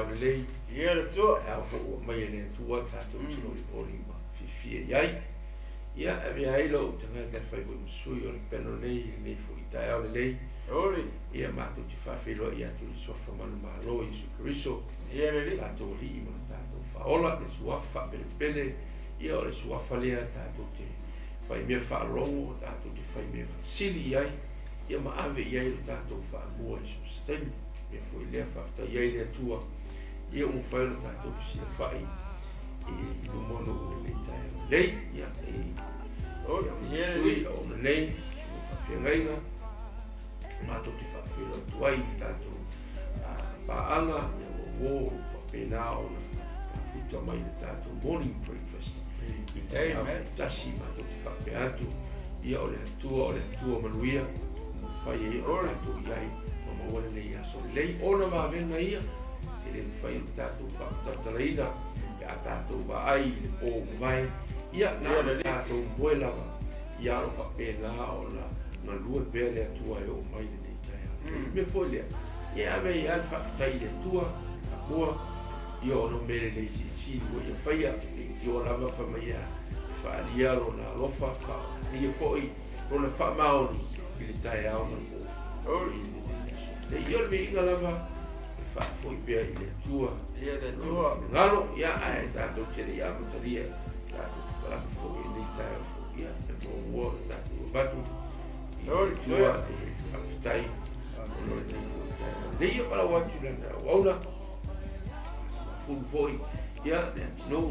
au lei Ia le tua. au fo mai le tua tatou tino i ori ma fifia iai ia ave ai lo tanga fai bo sui o le peno nei fo i tai au lei Ori. ia mātou te whawhelo ia tu le sofa manu malo i su Keriso Ia le li. tātou li i mana tātou whaola le suafa pele pele ia o le suafa lea tātou te whai mea whaalongo tātou te whai mea sili iai ia ma ave iai lo tātou whaamua i su stemi mea fo i lea whafta iai lea tua ia un whaelo tātou fisina whai i lumono o le tai lei ia ia sui o le lei whawhiangainga mātou te whawhelo tuai tātou pāanga ia o whapena o na whita mai le tātou morning breakfast i tai au tasi mātou te whape atu ia o le atua manuia whai e o tātou iai o mawana nei aso lei ona mawenga ia e le whai o tātou whapatalaina e a tātou wa ai le pō mai ia nā le tātou mbuelawa ia o whapena o na lua pēr le atua e o mai le nei tai me foi lea ia me ia whaktai le tua a mua ia o no mere le si o ia whaia i o lava whamaia whaalia ro na lofa ka ia foi ro na whamaoni i le tai au na po le ia le inga lava foi pēr i le tua Ia le tua. ngalo ia ai tātou tere ia mataria tātou wala foi i le tai au ia te mo ua tātou batu tua e whaktai o le ia para watu lana wauna fulu foi ia le atino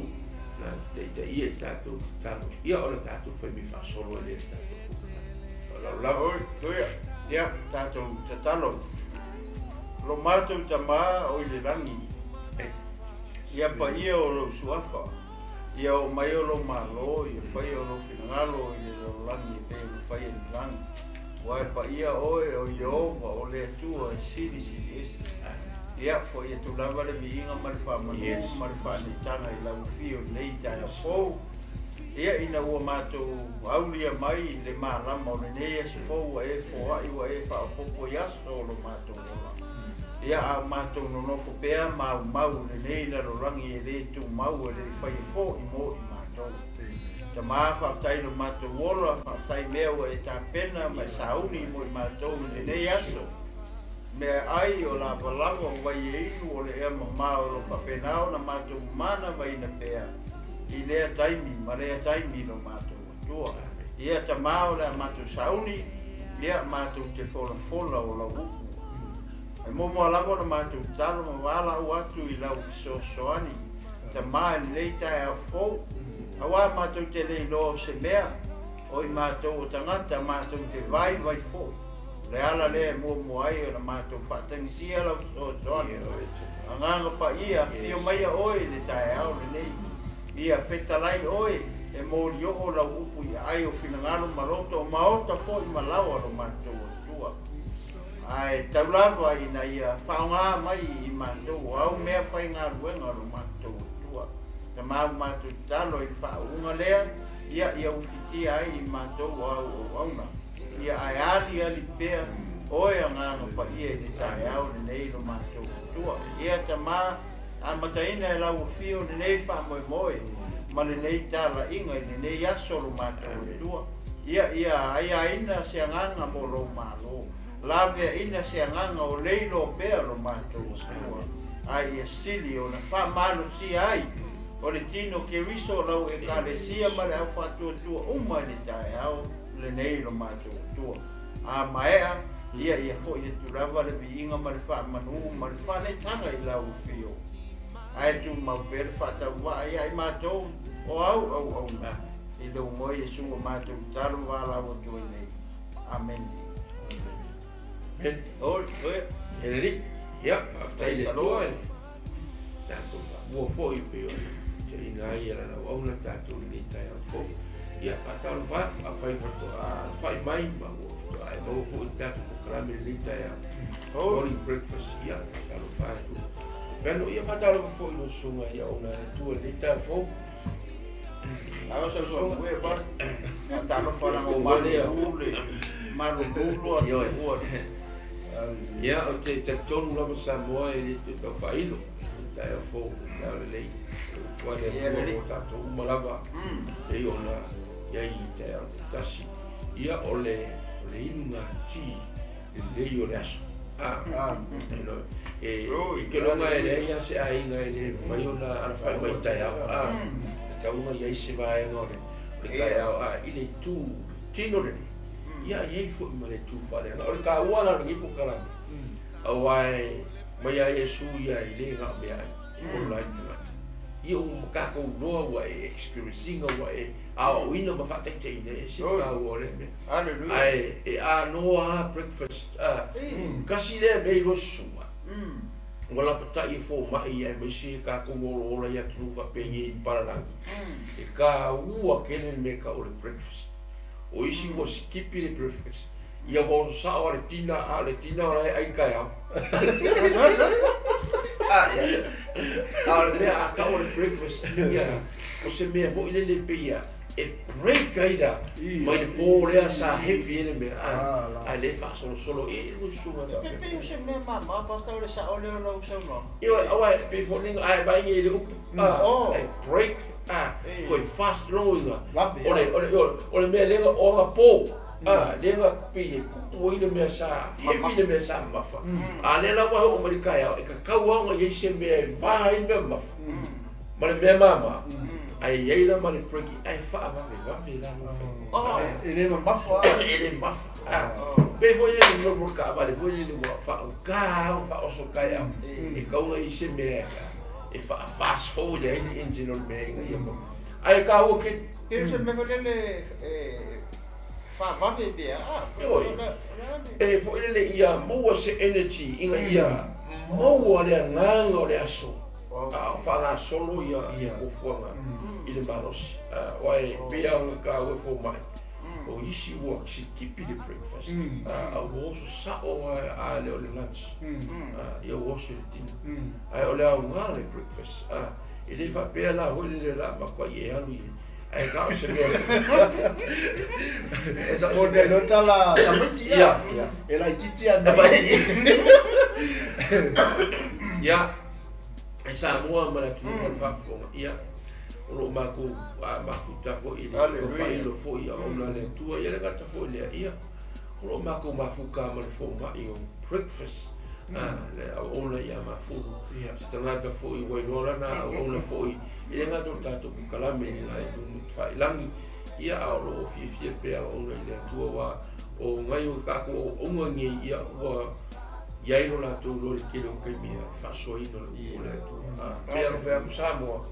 na te ia tātou tātou ia o le tātou whai mi whasolo e le tātou La oi, toia. Ia tātou te talo. Lo mātou ta mā o i le rangi. Ia pa ia o lo suafa. Ia o mai o lo malo, ia whai o lo finangalo i le lo rangi e pēr whai e le rangi. Wai pa ia oe o Iova o le atua e siri esi. Ia fo ia tu lava le miinga marifa manu, marifa ni tanga i lau fio nei tanga fou. Ia ina ua mātou aulia mai le mālama o le nei si fou e fohai wa e whaopopo yaso o lo mātou ola. Ia a mātou nonofo pēr mau le nei na lo rangi e le tu mau e le whai fo i mo i mātou. Ta maa whaatai no mātou ola, whaatai mea wa e tā pena mai sauni mo i mātou le nei aso. Mea ai o la walanga o wai e inu o le ea mamao lo whapenao na mātou mana mai na pēr. I lea taimi, ma lea taimi no mātou tua. Ia ta maa o lea mātou sauni, ia mātou te fola o la upu. E momo alamo na mātou talo ma wala u atu i lau kisosoani. Ta maa ni lei tae au fou. Awa mātou te lei loa se mea, o i mātou o tangata mātou te vai fou. Le ala le mua ai o na mātou whaatangisia lau kisosoani. Anganga pa ia, pio maia oi le tae au le nei. Ia fetalai oi e mori oho lau upu i ai o finangalo maroto o maota fo i malawa lo mātou o tua. Ai taulava i na ia whaonga mai i mātou au mea whai ngā ruenga lo mātou o tua. Ka mātou talo i whaunga lea, ia ufiti ai i mātou au o auna. Ia ai ali pēr oi a ngā pa ia i tae au le nei lo mātou o tua. Ia ta maa a mataina e lau fio le nei wha moe, ma le nei tala inga i le nei aso lo mātou e tua. Ia ai ina se anganga mo lo malo. Lawea ina se anganga o leilo pēr lo mātou o tua. Ai e sili o na wha malo si ai. O le tino ke riso lau e kālesia ma le au whatua tua uma le tae au le nei lo mātou o tua. A maea, ia fo i tu lava le viinga ma le wha manu, ma le wha ne tanga i lau fio. Ai tu mau pēr whata wai ai mātou o au na. I lau moi e sua mātou taru wala o tui nei. Amen. Amen. Oi. Henry, ia, aftai le tua e. Tātou mua fo i peo. Te ina ai ala na wauna tātou ni tai au fo. Ia, pataru wha, a whai wato a whai mai ma ua. Ai mau fo i tātou ko krami ni tai au. Morning breakfast, ia, pataru wha tu. Peno ia whataro fo i no sunga ia o na tua ni tā fo. Awa sa sunga ue ba. Talo whara o mani ule. Maru nulo a tua. Ia o te tonu lama Samoa e ni te tau whailo. kai fo ya le wa le ko ta to malava e ona ya i te tasi ia ole inga ti le yo le aso que lo mai le ia se ai ngai le mai ona ana fai mai tai ka una ia se vai ngore le kai ile tu tino le ia ia fu mai tu fa le ole ka wala ngi pu kala awai mai ia Yesu ia ile nga me ai online ia ka ko no wa experiencing wa wina ma fa te ne se ka ole me ai no breakfast kasi le me lo suma ngola pata I fo mai ai me se ka ko ora ia tu fa pe ni para la ka kene me ka ole breakfast o isi wo skip le breakfast ia wo sa ora tina ora ai ka ya me ka ole breakfast ia o se me vo ile le pe ia e break aida mai le pole sa heavy ele me le fa solo e lo suma pe se me mama pasta ole sa ole lo so no io awai pe fo ning ai ba ngi le break ko fast rolling ole me le o po lenga pe ku ile me sa heavy le me sa mafa le la wa o amerika ya e ka kawa ngo ye se me vai me mafa ma le mama ai ia la mali preki ai fa va la ele mafa pe foi ele no por cá vale foi ele fa fa oso kaya e ka una ise me e fa fast forward ele engine on me ai ka o que se me foi ele fa va be e foi ele ia mo se energy inga ia mo le nganga le aso fa solo ia o fuanga ile maros wai pia ka o fo mai o isi work si kipi the breakfast o so sa o le lunch ia o so tin ai o le ngale breakfast ile fa pia la o le la ma kwa ye alu ai ka se me o de no tala samiti ya e la titia ya esa mo mara tu fa fo ya lo maku ta fo ile lo fa ile fo ia o la le tu ia le gata fo ile ia lo maku mafuka ma fo ma io breakfast le o la ia ma fo sta ngata fo I wai lola na o la fo ile ngata ta to kala me la tu fa langi ia o lo fi pe o la ile tu wa o ngai o ka ko o ngai ia wa ia ino la tu lo ki lo kai mi fa so ino lo la tu pero ve Salamo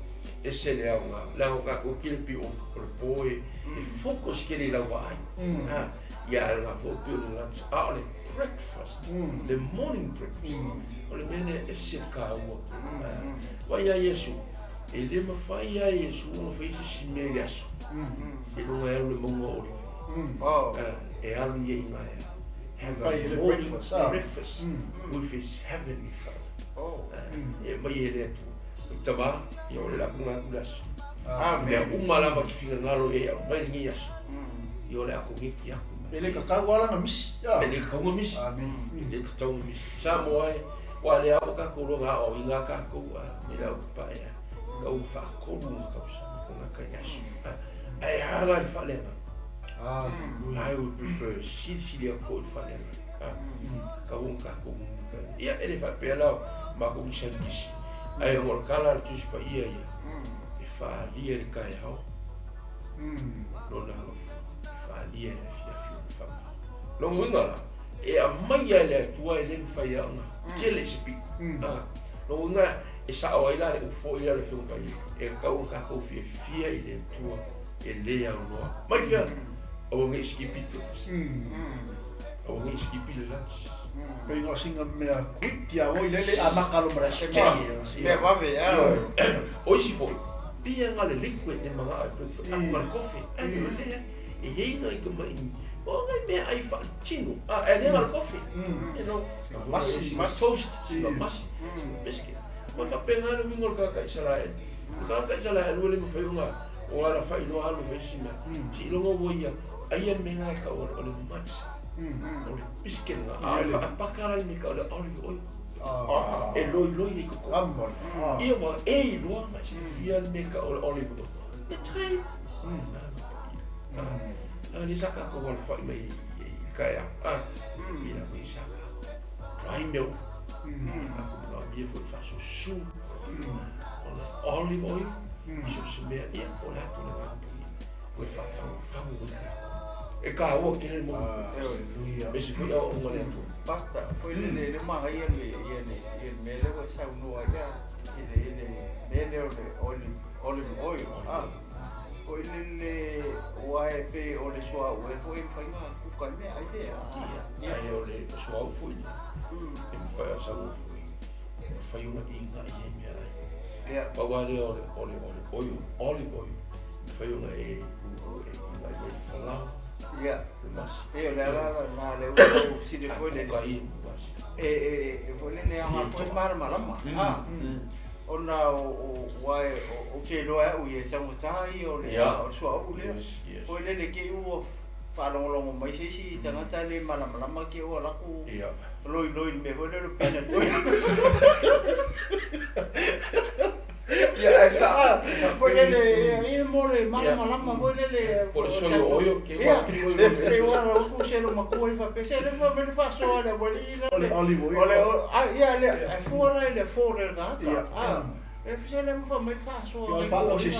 e se le aunga la o ka ko ki le pi o por poi e focus ki le la vai ia la fo tu la le breakfast the morning breakfast o le mene e se ka o wa ia Yesu e le ma fa ia Yesu no fe si me le aso e no e le mongo e alu ia ina have a morning breakfast with his heavenly Father. Mai ele tu tava e ole la kunga kulas. Me uma la ba kifinga ngalo e mai ngi yas. E ole aku ngiki aku. ele ka wala na mis ya Ele ka mo mis. Ele ka tau mis. Salamo ai wa le au ka ko nga o inga ka ko me la pa ya. Ka u fa ko mu ka sa ko ka yas. Ai hala fa le I would prefer Sicilia code for them. Kaunka kung ia ele fa pela ma kung sandis. Ai mo kala tus pa ia ia. E fa lia kai ho. No na fa lia ia fa. Lo ngala. E a mai ele tua ele fa ia na. Kele sipi. Lo nga e sa o ila le fo ia le fu pa ia. E kaunka ko fia ile tua ele ia no. Mai fia o ngi skipito o ngi skipile lunch pe no singa me a kutia o ile a makalo mara se me va ve o si foi pia ngale liquid e manga a coffee e ye no i kuma o ngai me ai fa chino e le al coffee you know mas toast mas biscuit o fa penga no mingol ka sala o le mo fe uma o ala fa no alu vesima si lo ngo ia ai me nga ka o le mas o le biscuit nga a pakara ni ka o le oi E loi ni ko. Amor. Ia wa e loa ma si fia me ka olive oil. The time. Ni saka ko wal fa mai kaya. Ina ni saka. Dry milk. Aku na bia fo fa su. Olive oil. So se me ia ola to na. Ko fa mo e ka o ke mo. Me se foi o ngole. Basta, foi le ma ia le me le ko sa no ya. Ele olive oil. Foi le uai pe o le soa o foi nga ku ka me ai te. Ai o le soa foi. E me fai sa o foi. Fai una inga e me ai. Ya. Pa wa le olive oil. Me fai una e Salamo. Ya. Mas. Na le o si de foi le. Foi le nga foi malama. Ona o wai o ke loa o ye tau tai o le o sua o le o le ke u fa long mai si tanga tale malama ke o la ku loi me ho le pena ya esa po le mo le malama po le por eso yo que wa ku se lo ma ku fa pe se le fa so le Olive oil. ya le fo le ga e se le fa me fa so Yo fa o se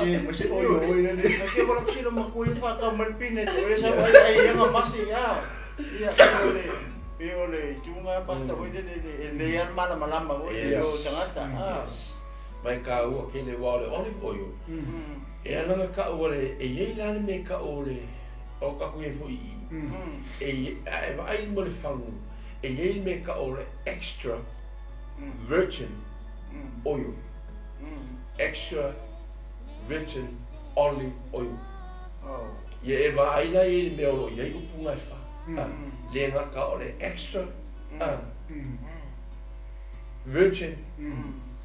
olive oil le. ke ko se lo ma ku fa ka mal pine le sa ai nga masi ya le tunga pasta o le yan malama o yo tangata mai ka o ke le wa le olive oil e ana ka o le e ye la me ka o le o ka ku e foi e ai mo le fangu e ye me ka o le extra virgin oil extra virgin olive oil ye e ba ai la ye me o ye ku punga fa le nga ka o le extra virgin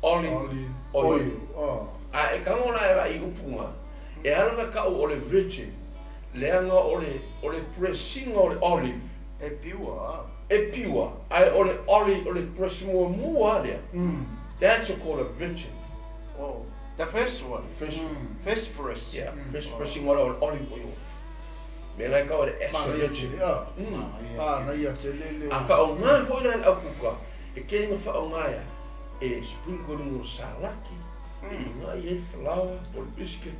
olive oil. E ka ngona e ai upunga. E ana ka o le virgin. Le anga o le pressing o le olive. e pure. Ai o le olive o le pressing mua le. That's called a virgin. Oh, the first one. First press. Yeah, first pressing o le olive oil. Me ngai ka o le extra virgin. Na ia te lele. A fa o nga foi na au kuka. E ke nga fa o nga ya. E sprinkle no salaki e nga e flour or biscuit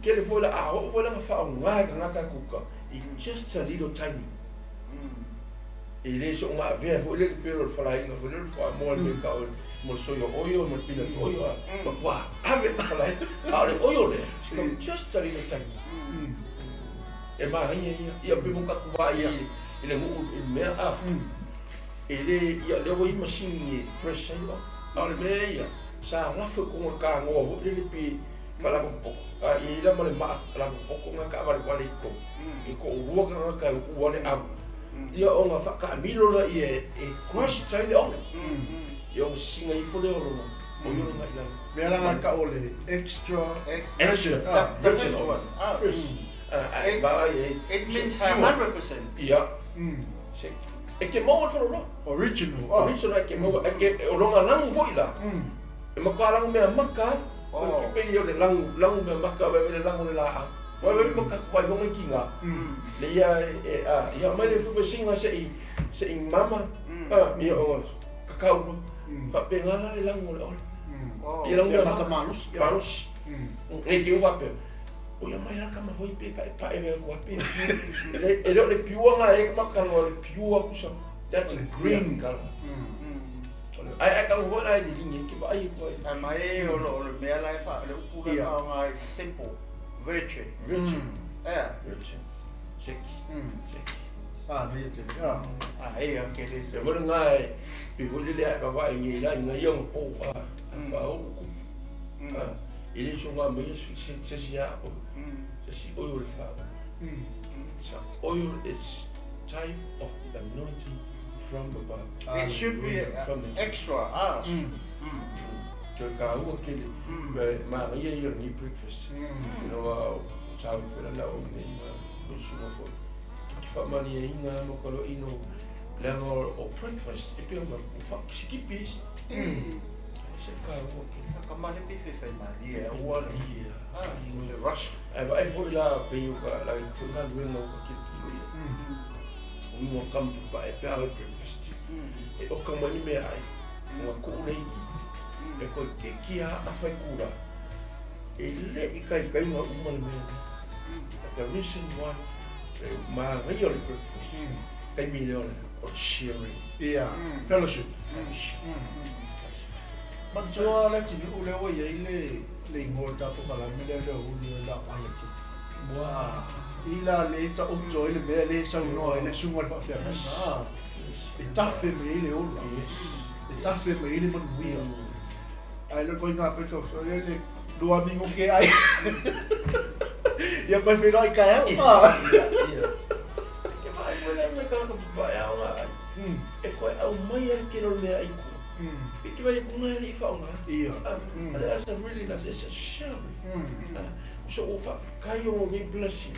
ke le foi la a foi la fa nga ka kuka e just a little tiny e le so nga ve foi le pero fa la no le fa mo le ka mo so yo oil mo pina oil ma wa ave fa la a le oil le just a little tiny e ma ia pe mo ka wa e le mo e me ele ia le wai machine press aí olha meia sa la foi com ka ngo ele pi para um pouco e ele mo le ma la um pouco nga ka va le ko e ko ua ka ua le am ia o nga fa ka milo la e crush chai le on yo singa I fo le o yo nga ila Me ala ka ole extra virgin one first it means 100%. yeah e ke mo for lo original. e ke mo e ke o longa langu foi la e ma ka langu me maka o ki pe yo le langu me maka be le langu le la wa be maka vai ho ngi kinga le ia ia mai le fu singa se I mama ia o kakao fa pe ngana le langu le ia langu me maka malus e ki o fa pe o ia mai la kama foi pe pa e me ko pe le piua nga e maka le piua kusa that's a green color ai ka ho la di lingi ki ba ai ko mai o me la fa le pura ka nga simple virgin virgin check Na ia te. Ai ke le se vo ngai pi vo le ka va ngi la ngai yo po pa o ele so nga me se sia o se oil fa so oil is type of the anointing from above. It should be extra. So ka o ke ma ia yo ni breakfast no sa fe la o ni no so fo ki fa mani inga mo ko ino le o breakfast e pe ma fa skipis se ka o ka male pe fe Maria o le rush ai foi la pe o ka la funga no ki mo kam pa e pe breakfast e o ka mani me ai mo ko le e ko ki a fai cura e le i kai nga uma le me the reason why ma ngai o le breakfast kai mi le o sharing fellowship ma joa le tini ule o ye le ngota po kala me le o le la pa le wa ila le ta o joy le me le sa no le sunga fa fa e taffe me le o e taffe me le mo wi ai le ko nga pe to le dua minggu ke ai ya ko fe noi ka ya ke mai mo ka ko ba ya wa e ko au mai ke no le ai ko e ke vai ko ngai ni fa nga that's a really nice it's a sharing so o fa kai o ngi blessing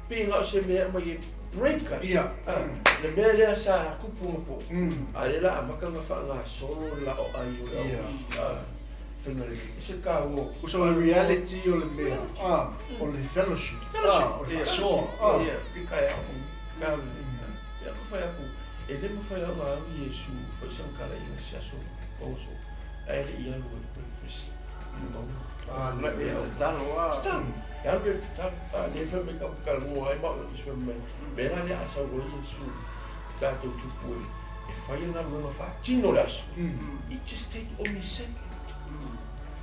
pinga se me mai breaker le me le sa ku pu po ale la maka nga fa nga solo la o ai o finally se ka o so the reality o le me o le fellowship o le so ki ka ya ya ko fa ya ku e le mo fa ya ma Yesu fa sa kala ina sia so o so ai le ia lo breakfast le talo ya be ta le fa me ka mo ai ba o so me be na le asa o Yesu da to tu pu e fa ya na lo fa chino las it just take only second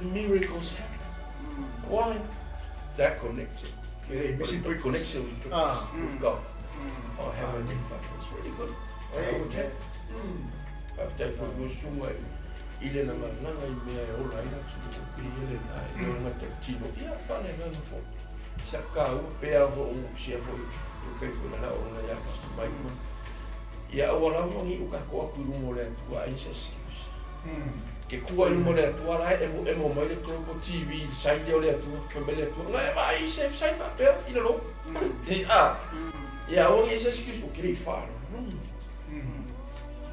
the miracles happen. Why? That connection. Missing connection with God. Oh, heavenly Father. It's really good. After I was too much, ile na nanga ime o raina tu ile na na tino. Ia fa le na fo. Saka o pe avo o se fo. O kai ko na o na ya pas mai. Ia o la mo ni o ka ko ku mo le tu a Jesus. Ke kua i mo le atua rai e mo mai le klopo TV sai leo le atua ke me le atua ngai mai se sai fa pe i le lo ia o ngi se skis o kiri fa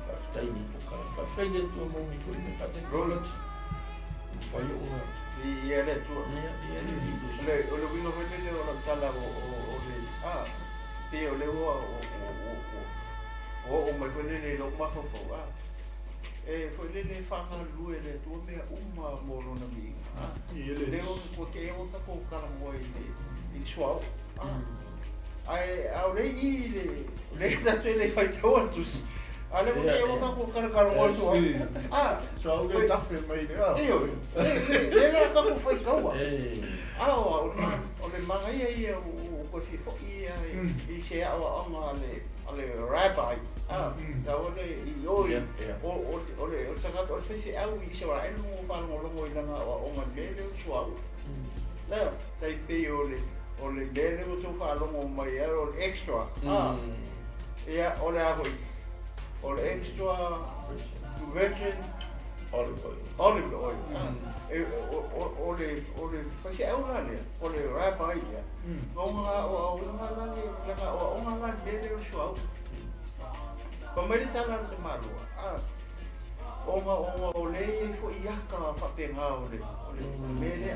fa tai ni po ka fa fai le tu mo ni fo ni fa te rola fa yo una ia le tu ia le le o le vino foi le o tala o le te o le o mai foi le lo ma fo e foi le fanga lue le tu me uma molo na mi le o ke o ta ko kala mo i suau ai au le i le ta te le fai totus ale mo ke o ta ko kala mo suau suau le tafe mai le ka ko fai kaua o le manga ia o ko fi fo i se au ale rabbi da ole i ole o taka o se au i se wa eno mo pa mo ina o ma lele suau la tai pe ole lele o to fa lo mo mai o extra ia ole ole extra virgin olive oil ole fa se au la le ole rabbi ia o nga la o nga lele suau Pemeri tala te marua. O le fo iaka fa penga o le mele.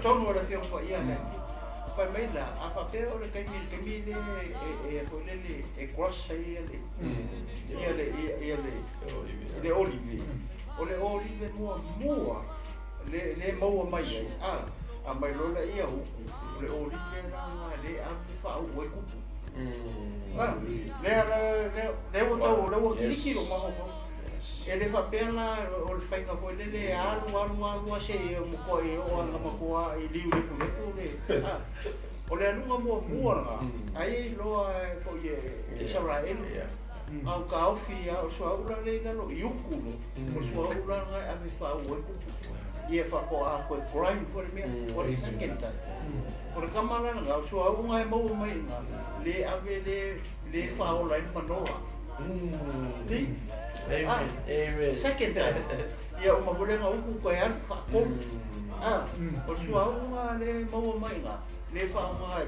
Tono le fiong fo ia le. Pemeri la a fa pe o le kemi le fo le e cross ia le. Le olive. O le olive mua. Le mau mai. A mai lola ia o le olive la le a fa o e kupu. Le o kiki lo maho fo. E le fa pena o le fai ka fo le alu se mo ko e o anga mo ko i liu le fu le. O le anu mo fuanga. Ai lo fo ye Israel. Au ka ofi o so ura le na lo yuku lo. O so ura nga a me fa o ku. Ie fa ko a ko grind for me o le second time. Por kamala nga so au ngai mo mai nga le ave le fa o lai manoa amen second time ia o mabole nga uku ko ya fa ko o so au nga le mo mai nga le fa nga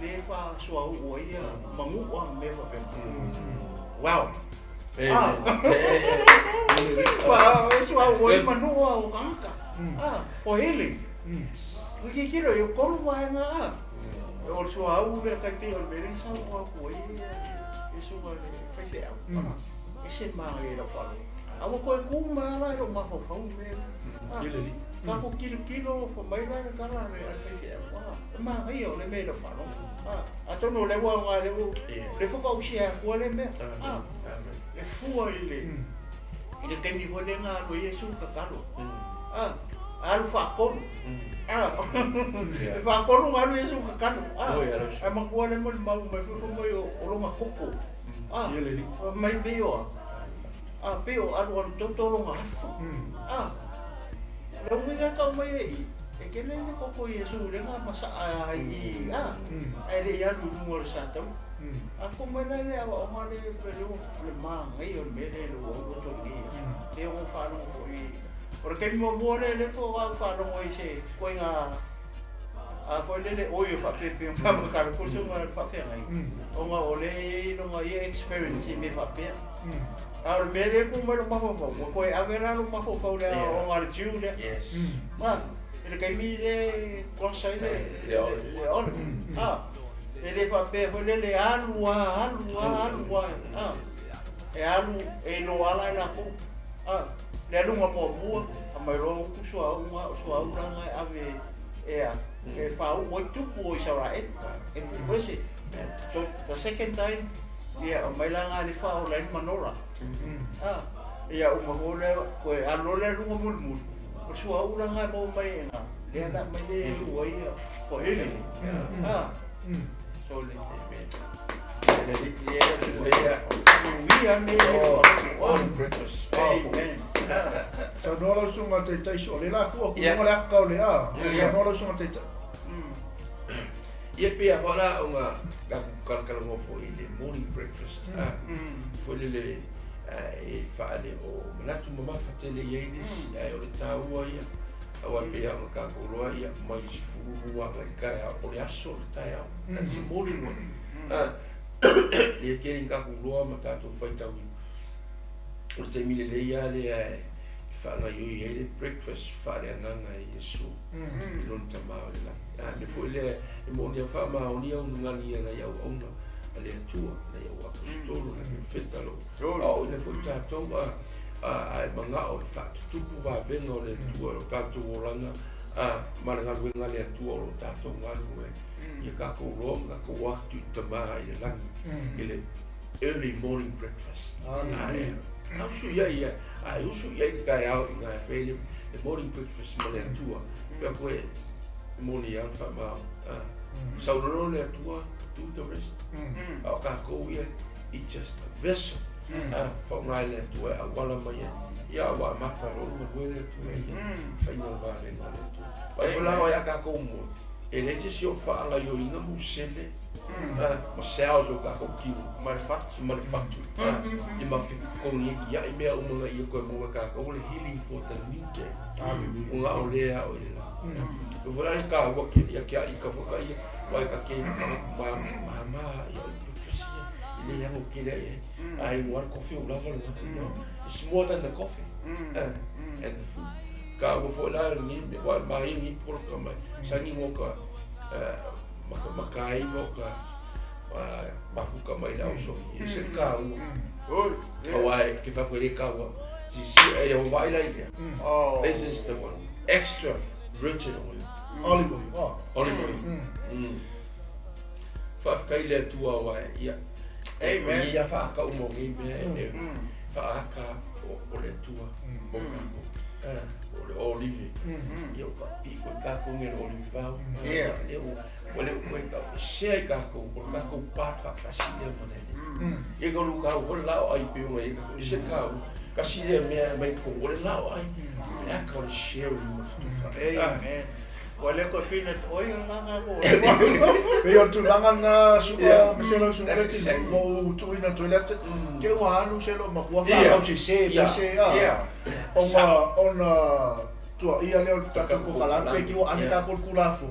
le fa so au o ia mangu o me fa pe wow. Wow. Wow, manua o kaka. For healing. Porque kilo eu colo vai na. O sua o le kai te o le sa o ko isso vai fazer. Esse mai era falo. Amo ko ku ma la o ma fo me. Ka ko kilo fo mai la ka la me a fazer. Ma ai o le me da falo. Atono le wa nga le fo ko sia ko le me. E fua ile kai mi vole nga lo Yesu ka kalo. Alu fakor. Fakor ngalu Yesu ka kalo. Ama ko le mo mau me fo mo yo o ma koko. Mai beo. Beo alu toto lo nga. Lo mi ka mai e ke le koko Yesu le nga masa ai. Ai ya lu mo sa to. Aku mana le awak orang le perlu lemah ai on bele lo to ni. Dia orang falo ko i. Porque mo more le fo falo ko se ko nga fo le oyo fa pe fa ka ko so nga fa pe ai. O nga ole no nga experience me fa pe. Ahora bele ko mo ma fo ko a ver lo ma fo le o nga jiu le. Yes. Ma ele kai mi le ko sai le on. Ele fa pe le alu e alu e no ala na ko le alu ma po bu a mai ro ku so una ave e fa o tu po sa ra e pues so the second time mai la nga le fa o la manora o ma ho le ko alu le lu mo mu o so una nga mo mai na le na mai le lu ai ko hele Solid. Sa nolo sunga te tai so le la ku mo la ka le sa nolo sunga te ia pia hola unha ka mo foi de morning breakfast foi le e fale o manatu mama fatele yenis o le taua ia awa pia ka ko roa ia mai si fu wa ka o le aso tai au that's the morning one ia ke ka ko roa mata to fai tau o te mile le ia le fa na yo ia le breakfast fa le nana i Yesu lon tama la me foi le mo ni fa ma o ni o ngani na ia o na ale tua na ia o apostolo na fetalo o le foi ta to ai manga o fato tupu va vengo le tua o tato oranga maranga wenga le tua o tato ngalu e ka ko ronga ko waktu tama ile langi ile early morning breakfast usu ia usu ia ka au na fele the morning breakfast mo le tua pe ko morning ya fa ma sauroro le tua to the rest o ka ko ia it just a vessel fa mai le tua a wala mai ia wa mata ro mo le tua fa no vale no le tua pa la o ya ka ko mo ele disse eu falo eu ainda não sei o céu jogar com aquilo manufacture e mas com isso e me uma ia com uma cá com healing for the new day uma olhar eu vou lá em casa vou aqui e aí vou aí vai cá mama ele é o que ele é aí o coffee o lava it's more than the coffee and the food ka o foi lá ni wa mai ni por kama sani mo ka makai mo ka bafuka mai la so ese ka o ai que fa kwele ka wa si e o vai la idea this is the one extra virgin olive oil fa kai le tua wa ia amen ia fa ka o mo ngi me fa ka o le tua mo ka o olive eu ka ko nge olive va eu ka se ka ko pa fa si de monene e ko lu ka o la ai pe o e ka se ka si de me ko o la ai e ka share mo amen wale ko peanut oil nga ko pe o tu langa na suka meselo suka te mo tu ina toilet ke wa anu selo ma wa fa o se ona tua ia leo tata ko kala pe ki wa ane ka ko kula fu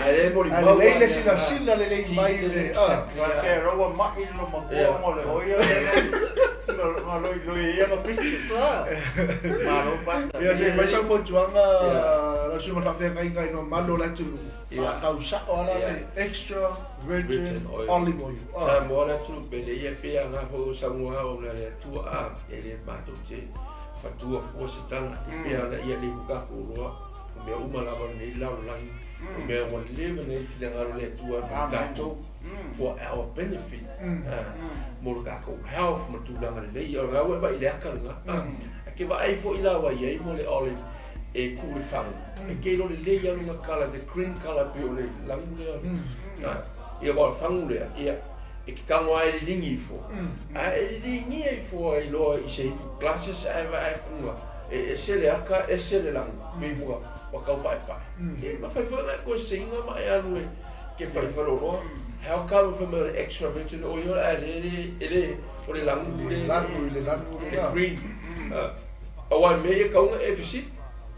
ale mo ri ai le sila le mai le ke ro ma i lo mo mo le o ia lo ia no biscuits ma lo pasta ia se vai sa fo tuanga la suma fa fe ngai no malo la tu fa kau sa ala le extra virgin olive oil sa mo la tu pe le ia pe nga fo sa mo ha o le tu a ele ma tu che fatua força tanga pe ana ia le buka ko roa me uma la ni la la me mo live nei filenga le tua tato for our benefit mo ka ko health mo tu langa le ia ra wa ba ile ka nga ke ba ai fo ila wa ye mo le olive e ku le fang e ke lo le ia no kala the green color pe o le langu le ia ba fang le ia e ki kamo ai lingi fo ai lingi ai fo ai lo i se classes ai vai funga e se le aka e se le lang me mo wa ka pai pai e ma fai fa ko singa ma ai alu ke fai fa lo how come from an extra virgin oil ele o le lang le green awa me ka un efficient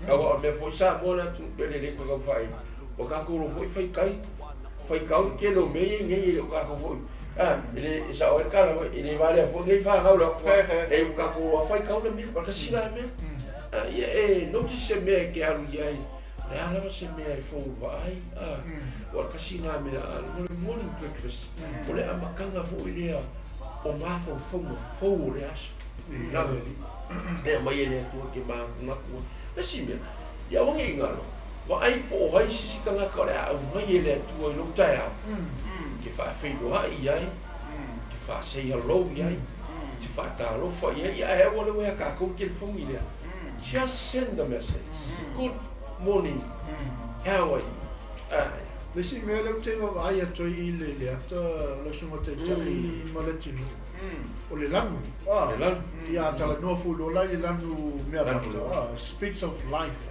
awa me fo sa mo na tu pe le ko fai o ka ko ro fai kai ke lo me ngai o ka ko ele sa o kala ele vale fo ngai fa ha lo e ka ko fai ka un mi pa ka sila me e no ti se me ke alu ai ala se me ai fo vai o ka sina me no morning breakfast o le amakanga fo ile o ma fo le as na e mai ele tu ke ma na ko le si me ya o ngai ngalo wa ai fo hai si kanga ka le o mai ele tu o lo tai ke fa do ai ai ke fa say hello ai ke fa ta lo fo ia e o le ka ko ke fo ile just send a message good morning how are you le si me le te ma ai a toi le ata lo suma te tai ma le tini o le langu ia tala no fu lo la le langu me a speaks of life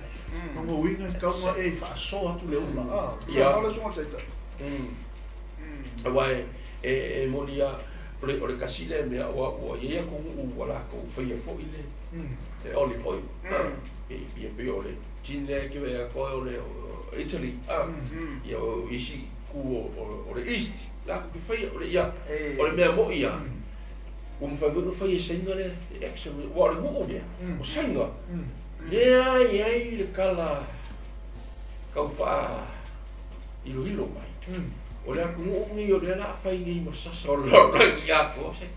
no winga ka ma e fa so atu le ula ia o le suma te Awai e molia o le kasile me o ia ko u wala ko fai fo ile e olive oil e pe o le tine ke ve ko o le Italy ia o isi ku o le east la ke fai o le ia o le me mo ia fai senga le extra o le mo dia o senga le ai le kala ka fa ilo mai o le aku ngi o le la fai ni masasa o lo ia ko se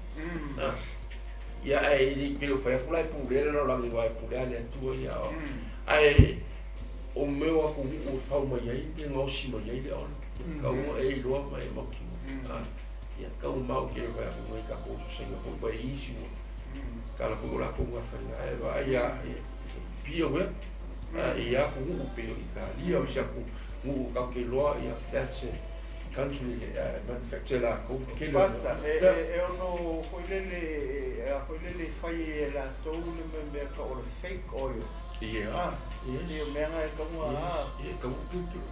ia ai ni ke o fai pula pu le no la ngai pu le tu ia ai o meu aku o fa mai ai ke no si mai ai le o ka o e lo mai mo ki ia ka o mau ke vai mo ka ko so se ko ba isi ka la pu la pu wa fa ai va ia pio we ia ku o pio i ka lia o sa ku mu ka ke lo ia that's it country manufacturer ko ke lo basta e ono hoilele fai la tou le me ka o fake oil ia ia me nga ko ka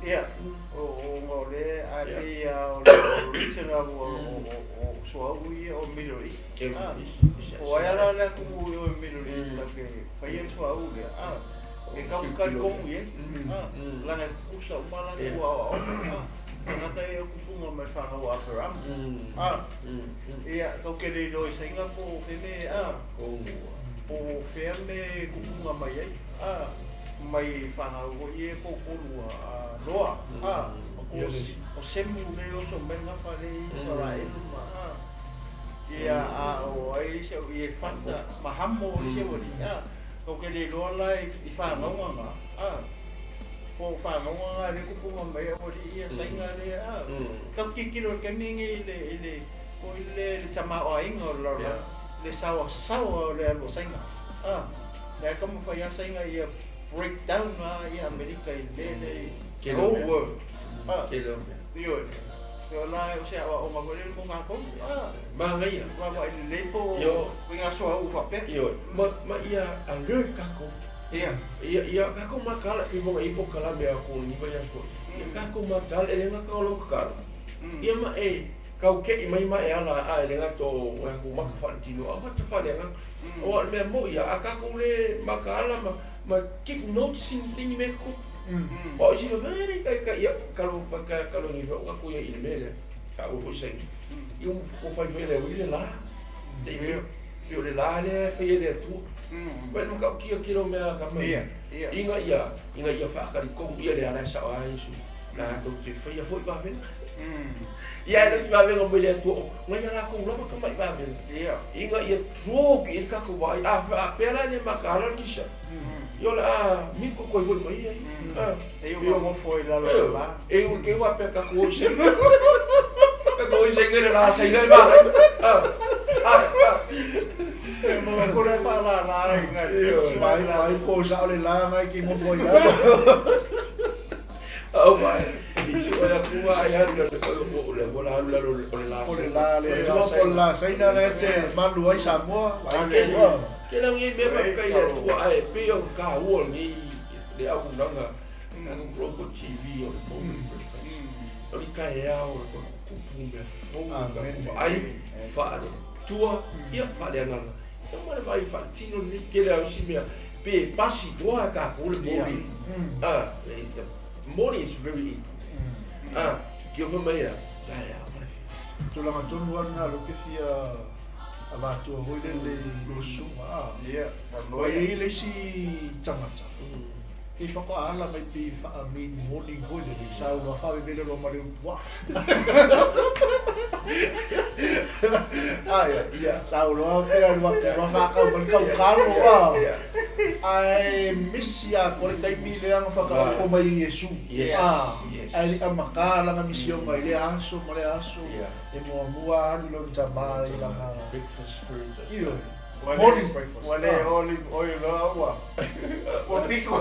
ia o ngole a pe o original o so ui o Middle East o era la ku o Middle East la ke fai so au e ka ko ye la na ku sa mala ku Ngata e kupunga me whanga o Aparam. Ia, kau ke rei roi sainga po whene, o whea me kupunga mai ai. Mai whanga o ie po konu a roa. O semu le o so menga whare i sara e luma. Ia, o ai se o ie whanta mahamo o se wari. Kau ke rei roa lai i whanga wanga. Po fa no nga le ku po mai o ri ia sainga le ka kikiro ke mingi le ko le chama o ingo lo le sawa le algo sainga le como fa ya sainga ia breakdown ia America le whole world yo la o sea o ma ko le mo nga ko ma ngai wa le po yo nga so u fa pe yo ma ia alert ka ko ia ka ko makala i mo i ko kala me ko ni ba ya so ia ka ko makala ele nga ka lo ka ia ma e ka ke i mai e ala ele nga to wa ko makfa tino a ma te fa le nga o me mo ia ka ko le makala ma ma keep noticing thing me ko o si very kai kalau ni va ko ia mele ka o foi sei eu o fai vele o ile la de eu le la le fai le tu mas nunca o que eu me ka mai inga ia fa ka ko ia le ala sa ai su la to te fai foi va ben ia le va ben o me le tu ngai ala ko lo ka mai va ben inga ia tro ki ka ko vai a pela le makara kisha yo la mi ko ko foi mai eu mo foi lá eu que eu a peca ko se ka ko se ngere la sai le ba mo ko le pa la vai ko sa le la ngai ki mo foi la oh vai isso era kuwa ya ko le bola la o le la le jo ko la sai na le te malu ai Samoa vai ke la ngi me fa kai le tu ai pe o ka wo ni le au nanga nang global TV o o li kai au ko me fo ai fa tua ia fa le nanga o mo le vai fa tino ni ke le au si me pe pasi tua ka fo le mori le money is very que foi meia tu la matun wana lo ke fia ava tu ho le su o ye le si tamata e fa ko ala mai pi fa mi morning ho le sa lo fa be le lo mari wa ya sa lo pe lo fa ka ban ka lo ai misia ko le kai mi le ang fa ka ko mai Yesu ai amaka la misio mai le aso e mo mua lo tama la breakfast spiritual io morning breakfast wale oli lo agua o pico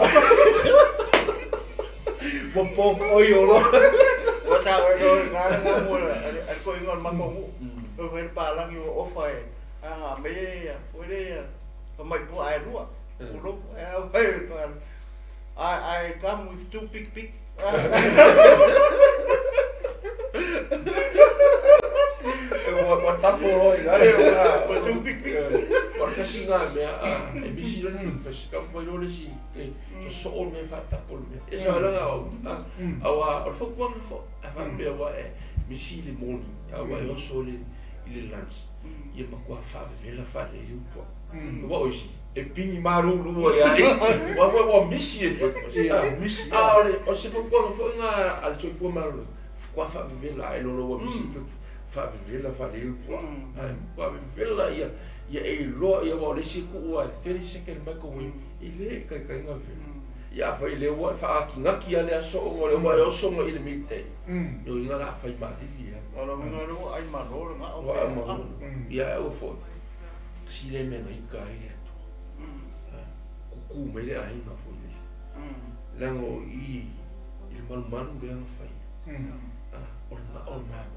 mo pok oyo lo o sa lo ngana mo al ko ingon mangomu o ver pa lang yo o fai me ya ole ko mai po ai ru ulo I come with two pick o tapo roi la o tu pick o ka singa me e bisi le fes ka foi lo si so o me fa tapo me e sa la o fo kwang fo fa be wa e bisi le moni wa o so le il lance e ma kwa fa ve la fa le po wa o si e pingi maru lu ya wa misi e misi o se fo kwang fo nga al so fo maru kwa fa ve la e lo misi fa vela fa le po pa vela ia e lo ia wa le siku wa 30 second ma ko ile kai nga vela ia fa ile wa fa ki ngaki ale aso o le wa o so mo ile mite yo inga la fa ma di ia ora nga ro ai ma ro nga o ia o fo si le me ngai kai ia ku me le ai ma fo le ngo i il mal be nga fa o ma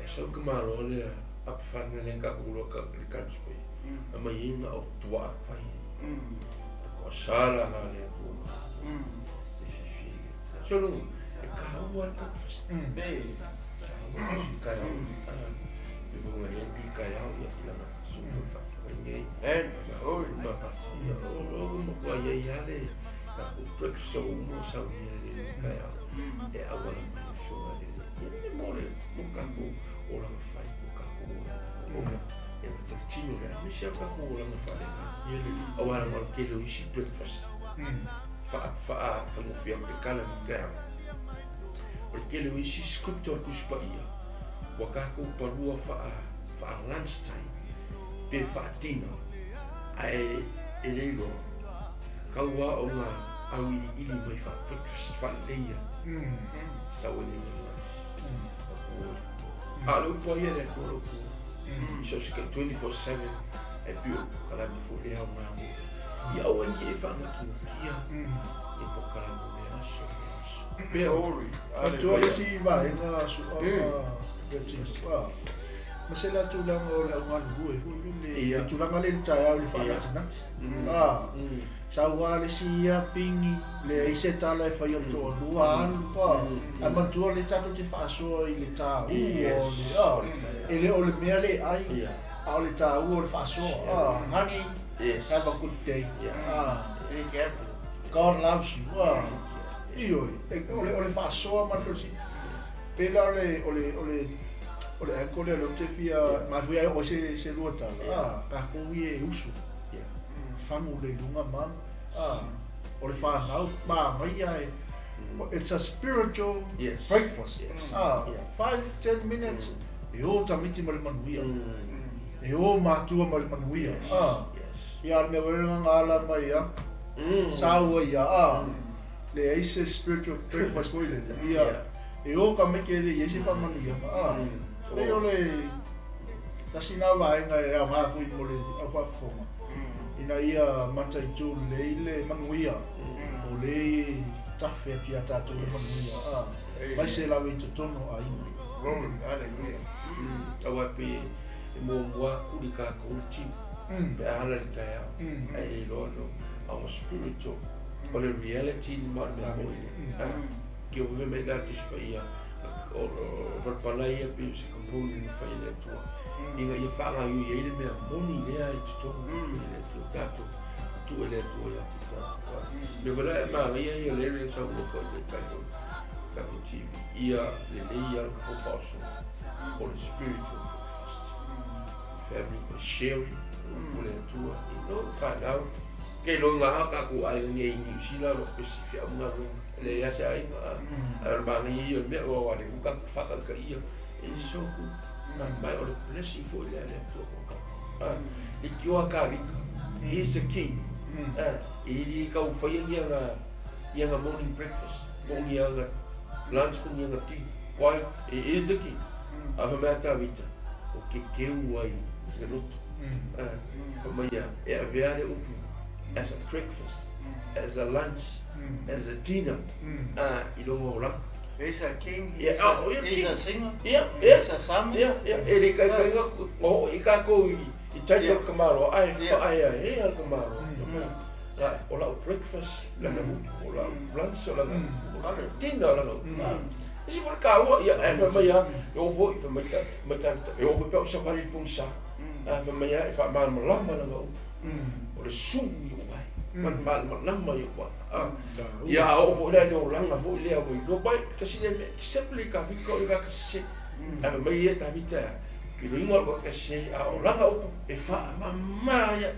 so que malo le apfan le ka kulo ka kanspo ama ina o tua fai ko sala na le ko so no ka wa ka fast be ka ya e vo me en ka ya ya la so fa ngai o ma pa o mo ko ya le ka ko so mo sa ni ka ya e agora so mole nunca o la fai nunca o e to tino le mi sia ka ko la fai ele agora mal que lo isi breakfast fa mo fia pe kala mi ka porque lo isi scriptor ku spaia wa ka ko parua fa lunch time pe fa tino ai elego ka wa o nga awi ili mai fa breakfast fa leia sa woni lo puoi vedere quello che so che 24/7 è più alla mi fuori a una io ho anche fatto chi e può calare adesso per tu le si va in su ma se la tu la ma lu tu la ma le tsa le fa la tsina sa wa le si a pingi le ise tala e fa yo to lua a ma tu le tsa tu fa so i le ta o le o le mea le ai a le ta o le fa so honey have a good day God loves you. Io, ole whaasoa matosi. Pela ole akole lo te fia mawhia o se luatala. Ka koui e usu. Whangu le lunga man. Ole whanau. Mai ai. It's a spiritual breakfast. 5-10 minutes. E o tamiti mali manuia. E o mātua mali manuia. Ia me werenga ngala mai ia. Saua ia. Le eise spiritual breakfast ko ile. Ia. E o ka meke le yesi whamanuia. Le ole tasina waenga e a ngā fui mole a whaafonga. Ina ia matai tū le ile manuia. O le tafe ati a tātou le manuia. Mai se lawe i totono a ina. Hallelujah. Awa pe mua kuri ka kouti. Pe ala li kai au. Ai e loa no. Awa spiritual. O le reality ni maa mea moile. Ki o me mea ki spa ia. O rapala ia pe se kampuni ni whai le tua. Inga ia whaanga iu ia ile mea moni lea i totono ni whai le tua. Tato tu e le tua ia. Me wala e maa ia ia le rea tau no whai le tato. Tato TV. Ia le leia o paso. O le spiritual breakfast. Family was sharing. O le tua. E no find out. Kei lo ngā ka ku ai ngai New Zealand o pesi fia unga runga. Le ia se ai ngā. Ar mangi i o mea o wale kuka whakaka ia. E soku. Mai o le blessing for le ale tua kuka. I kiwa ka rika. He's the king. I ri ka u whai ia ngā morning breakfast. Mongi ia ngā lunch kung ia ngā tea. Why? He is the king. Awa mea tā vita. O ke keu ai. Ngā roto. Mai ia. E a vea le upu. As a breakfast, as a lunch, as a dinner. I don't know. He's a king. He's a singer. He's a psalmist. Ele kai o I ka ko I tai o kamaro ai e al kamaro. O la breakfast la o la lunch o la dinner la. Isi for ka o ia e fa mai o vo I fa mai e o vo pe o sa pari punsa. Fa mai e fa ma lama na o. O le sungi o mai. Man nama i o mai. Ia o vo le o langa vo le o I do pai kasi le simply ka viko I ka kasi. Ava mai e ta vita. Ki lo inga o kasi a o langa o e fa mamaya.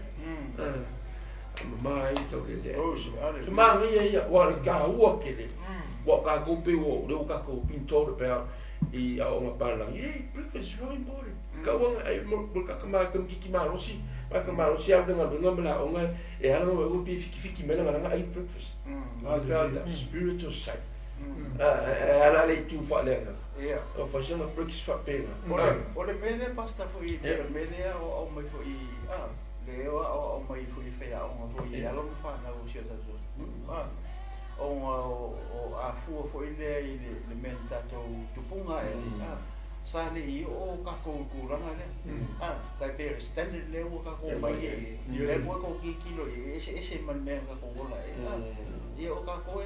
Mamaya I tau le le. Se maa ia wa le ka ua ke le. Wa ka ko pe o le o ka ko been told about I a o nga palang. Hey, breakfast is very important. Ka wanga ai mo ka kama kam ki marosi. Ma ka marosi au nga mela o nga e hala o bi fiki mena nga ai breakfast. The spiritual side. Hala le tu fa le nga. Yeah. O fa jana breakfast fa pena. O le mene pasta fo I le mene o mai fo I le o mai fo I fe o nga fo I alo fa na o sia ta so. O a fu fo I le men tato tupunga e sa le I o ka ko kuranga le ka pe standard le o ka ko mai le mo ko ki kilo ese man me ka ko la e o ka ko e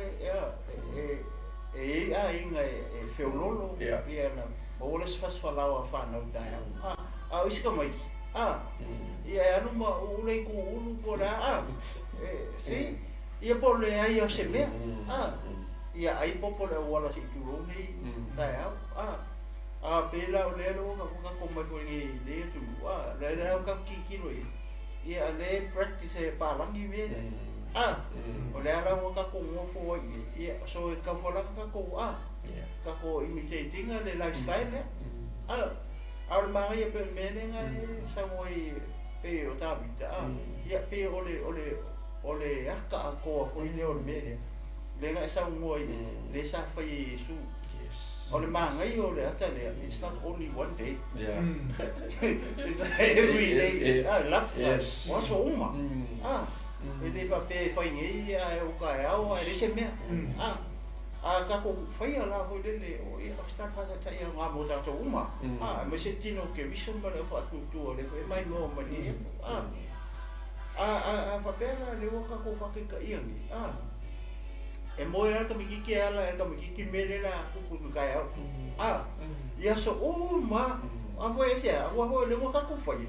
a inga e feololo ia na o le fas falawa fa na uta a iska mai ia anu ma o le ku ulu ko la si ia po le ai o se me ia ai po le wala si tu ni ta pela o le lo ka ko mai ko ni le tu le ka ki kilo ia le practice pa langi me o le ala o ka ko mo fo ia so ka fo la ka ko imitating le lifestyle al mari pe menenga sa moi pe o ta vita ia pe o le aka ko fo ile o mene le nga sa moi le sa fai su o le mangai o le ata le it's not only one day it's every day la was so uma ele va pe fai ngai o ka o ele se me ka ko fai ala ho le o ia sta fa ta ia nga mo ta to uma me se tino ke vision ma le fa tu le mai mo ma ni fa pena le o ka ko fa ke ka ia ni e mo ia ka mikiki ala ka mikiki mele la ku ka ia ia so uma a foi esse a foi le mo ka ko fai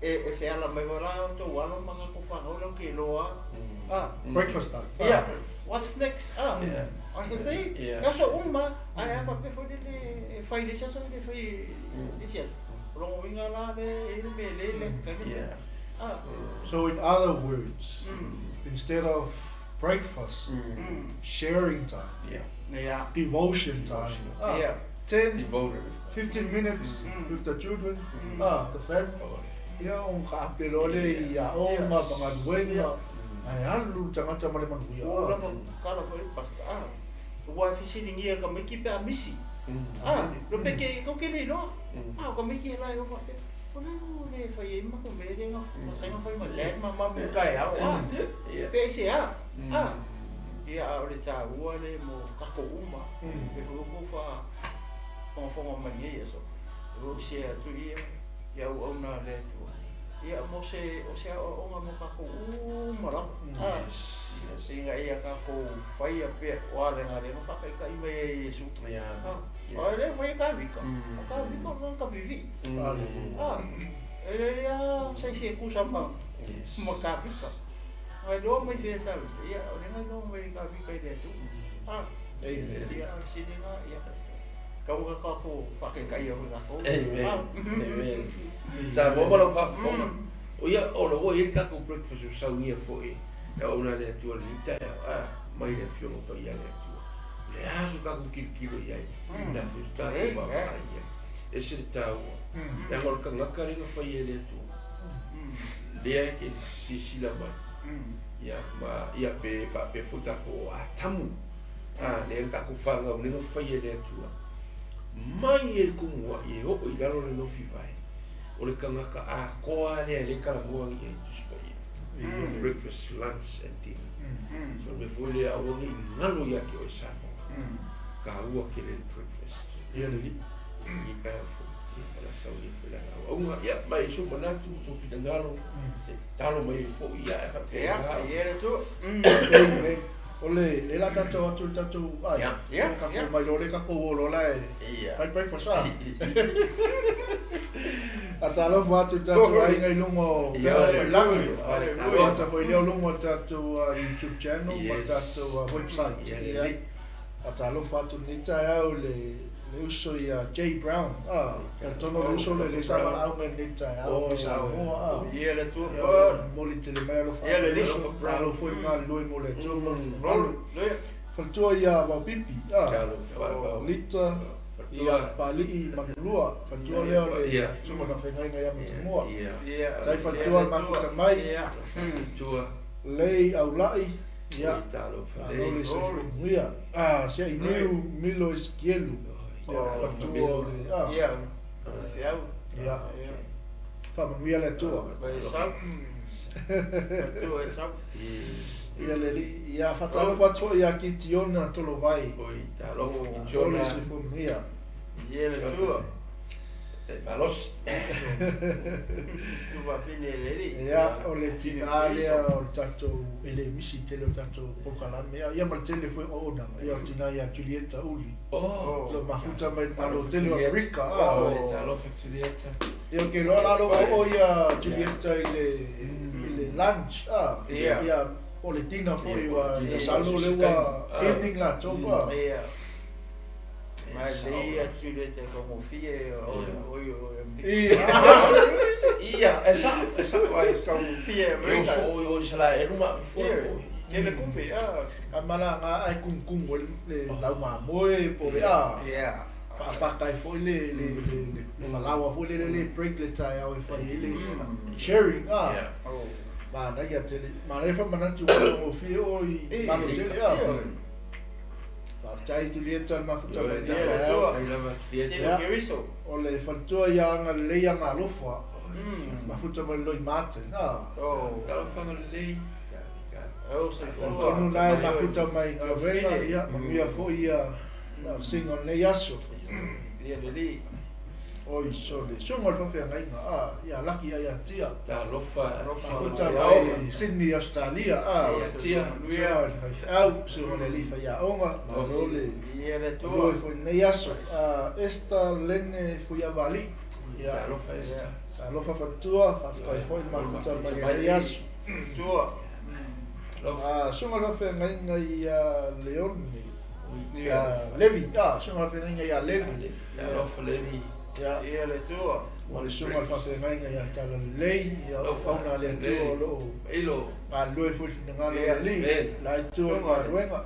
e feala mai wala o tō walo mga ko whanau ke loa. Breakfast time. Yeah. What's next? I can say, kaso uma, ay apa pe fo de fai de sa de fai de sia. Rongo winga la de me le So in other words, instead of breakfast, sharing time, devotion time, 10, 15 minutes with the children, the family. Ang kaapilole, mga duwenga, ay halu tangata mali manuya. Ora mo kala ko pasta. Wa fisi ni ka me ki pe amisi. Lo pe ke ko ke le no. Ko me ki la yo ko. Ona no le fai ma ko me de no. Ma sai ma fai ma le ma me kai Pe se ia ore ta ua le mo ka ko uma. Pe ko fa fo ma ni eso. Ro se tu ia ona le tu. Ia mo se o se o nga mo ka ko mara. Singa ia ka ko fai a pe o ale nga le no fa kai me Yesu. Ole foi ka vika. Ka vika no ka vivi. Ele ia se ku sama. Mo ka vika. Ai do me fe ta. Ia ole nga no me ka vika ide tu. Ia singa ia. Kau ka ko pakai kai o ka ko. Sa mo lo fa fo. O ia o lo ia ka ko breakfast o sa unia fo e. Ya ona le tu lita mai le fio no ia le tu. Le aso ka ko kilo ia. Na fu sta ba ia. Ese tau. Ya ngol ka ngaka ringa fa ia le tu. Le ke si la mai. Ya ma ia pe fa pe futa ko atamu. Le ka ko fa nga le no fa ia le tu. Mai e kumua e o i lalo le no fivai. O le kangaka koa le kala mua i e tuspai. Breakfast, lunch and dinner. So me foi le awongi ngalo ia ke o e sako. Ka ua ke le breakfast. Ia le I ka fo. I ka sauri fe la awa. Unga ia mai so manatu so fitangalo. Talo mai fo ia e ka pe. Ia le tu. Ole le la tato ai. Ka ko mai lo le ka ko lo la e. Ai breakfast Atalo watu tatu ai ngai lungo langi. Wata foi leo lungo tatu YouTube channel, tatu website. Atalo watu nita au le uso ya J Brown. Tono uso le sama au men nita au Salamo. Ia le tu. Moli te le melo. Ia le uso Bralo foi na lui mole tono. Faltua ia wa pipi. Lita ia pali manglua fatua leo le suma na fengai ngai ama tai fatua mafuta mai tua lei au lai ia talo fa le ia se iniu milo esquielu fatua ia ia fa manuia le tua ia le ia fatalo fatua ia kitiona tolo vai talo jona se fumia Ia le tua. Malos. Tu va finire lì. Ia o le tinalia o tato ele misi tele o tato pokala ia mal tele foi ona ia tina ia Julieta uli. Lo mafuta mai malo tele o Rica. Talo Julieta. Ia ke lo o ia Julieta ile lunch. Ia o le tina foi wa salo le wa evening la topa. Mas aí a Julieta como filha essa vai como filha eu sou hoje lá é uma ele cumpre amala nga ai kung le lau ma moe po pa kai foi le falawa foi le break le tai au foi ele sharing ma na ya tele ma le fa manatu como filha oi tano tele Jai Julieta mafuta mai o le fatua ia nga leia nga lofa mafuta mai loi mate kala fanga lei tonu lai mafuta mai nga venga ia mamia fo ia singa nei aso ia leli oi sole sunga fa fe ngai nga ia laki ia tia ta lofa mafuta mai Sydney Australia tia luia au sunga le lifa ia onga role ia le tu foi nei aso esta lene foi a vali ia lofa Alo fafatua, fafatai foi mafuta magarias. Tua. Sunga la fe ngai Leon. Levi, sunga la fe ngai Levi. Alo fa Levi. Ya. Ia le tua. Wale sunga la fe ngai tala lei, ya fauna le tua lo. Ilo. Loe foi ngalo le. La tua ruenga.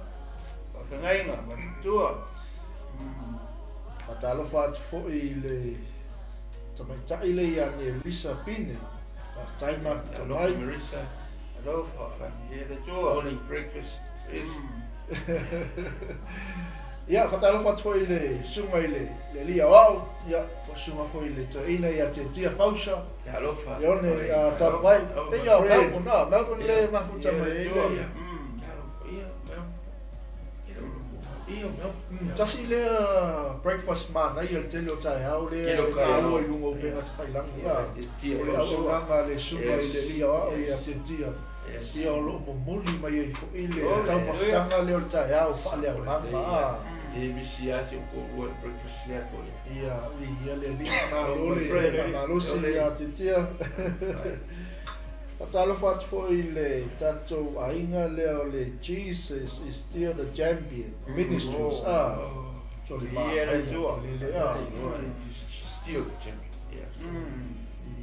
Fa ngai nga, tua. Atalo fat foi le tamai tai le ya ne Lisa Pine. Tai ma Tamai Marisa. Alo fa. Ia le tua. Morning breakfast is. Ya, fatalo fat foi le sunga le lia wao. Ya, o sunga foi le to ina ya te tia fausa. Ya lo fa. Yo ne tavai. E ya ma con le ma futa mai le. Tasi le breakfast man ai el telo tai au le au i lungo pe at pai lang ya le au langa le sunga i le lia au ia te tia ia lo mo muli mai i fo i le tau maftanga le o tai au fa le manga e misia se ko work breakfast le ko ia le li ma lo si ia te tia Patalo fat foi le tato ainga leo le Jesus is still the champion ministries so Ia le tua. still champion.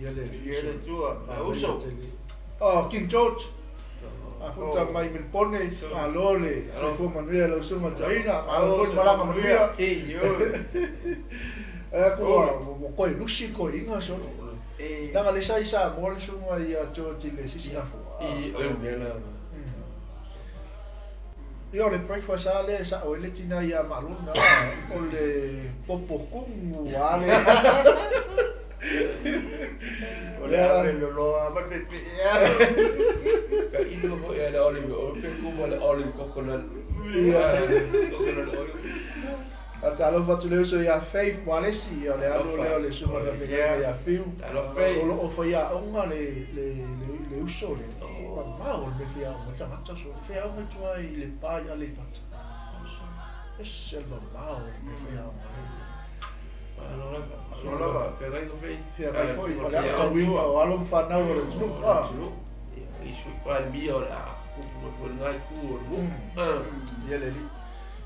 Ia le tua. Uso. King George Apunta mai min pone alole fu manuia lo suma taina alo fu malama manuia ko ko lusi ko inga so Nanga le sai sa mo le sunga ia George le sisi afu. Io le breakfast ale sa o le tina ia maluna o le popo kungu ale. O le ale lo abate ia. Ka ilo ho ia le olive o pe kumo le olive coconut. Coconut oil. Atalo fatu le uso ia faith walesi o le alo le sunga le fenga ia fiu. O fa ia onga le uso le. Mau me fia o tamacha so fia o tua i le pai ale pata. Es el mau me fia o. Allora, ferrai no vei. Ferrai foi, olha ta winga o alom fa na o le tunu. I sui pa mio la. Como foi nai ku. Ele li.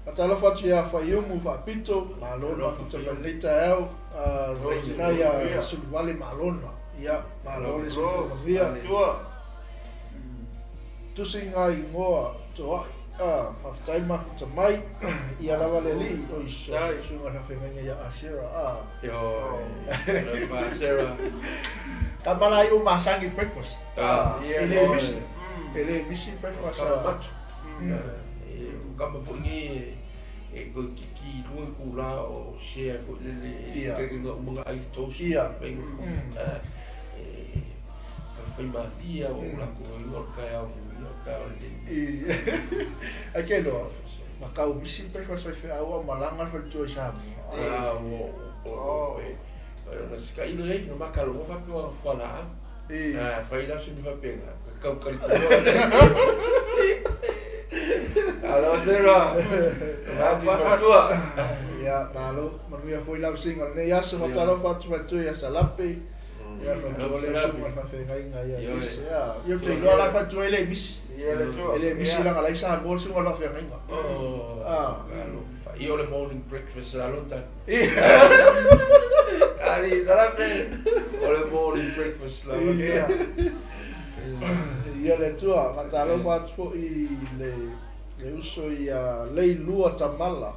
Atalo fatu ia fa yomu fa pito, malona futa leta eu, rotina ia subvale malona. Ia malona so via tua. Tu singa i ngoa to fa ma futa mai ia lava le li o iso sunga na fenga ia asira Yo. Pa Sarah. Kamala yo masangi breakfast. Ele misi breakfast. Kama pungi ko ki lu ku la o share ko le ke nga mga ai toast bem fa ma dia o la ko yo ka aquilo macau bisi breakfast fa au malanga fa tu sa pero na ska ino ai no makalo fa ko fa la fa ila se mi fa pena ka ka Alo Sarah. Tua. Ya, malo, manuia foi lá singa, ne ya so matalo fatu fatu ya salape. Ya fatu le so ma fa ngai ya. Ya, yo te lo la fatu ele mis. Ele mis la ngala isa mo so ma fa ngai. Io le morning breakfast la lonta. Ali salape. O le morning breakfast la lonta. Ia le tua, matalo fatu i le uso ia lei lua tamala.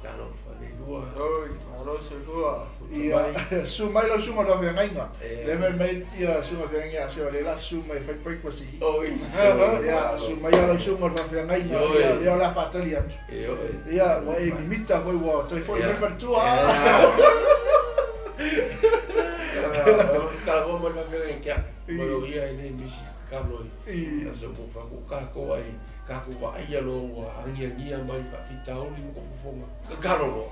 Tano fa le lua. Oi, alo se lua. Ia su mai lo suma do venga. Le mai ia suma venga se le la suma fa breakfast. Oi. Ia su mai lo suma do venga. Ia la fatalia. Ia wa e mita foi wa toi foi me fa tua. Kalau mau makan yang kia, kalau ia ini misi kalau ini, so aku kako ai, kako ai lo angia mai pak fitau ni ko fonga, kalau lo,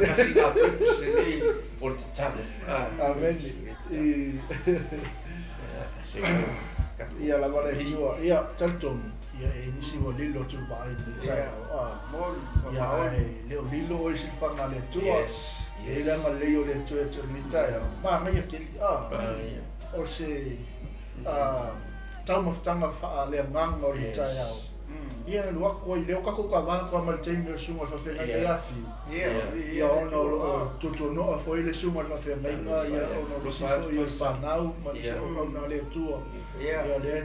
kasih apa sini politik Amen. Ia la vale tua, ia tanto ia misi wa lilo tu ba ai. Ia le lilo o si fanga le tua. e le ma le o le tu e ni tai ma ngai ke o se tau mafutanga fa le manga o le tai au ia lua ko i le ka ko ka va ko mal tei me sunga fa fena ia fi ia ono tutu no fo ile sunga fa fena ia ono si fo ia fa nau ma ia ono le tu ia le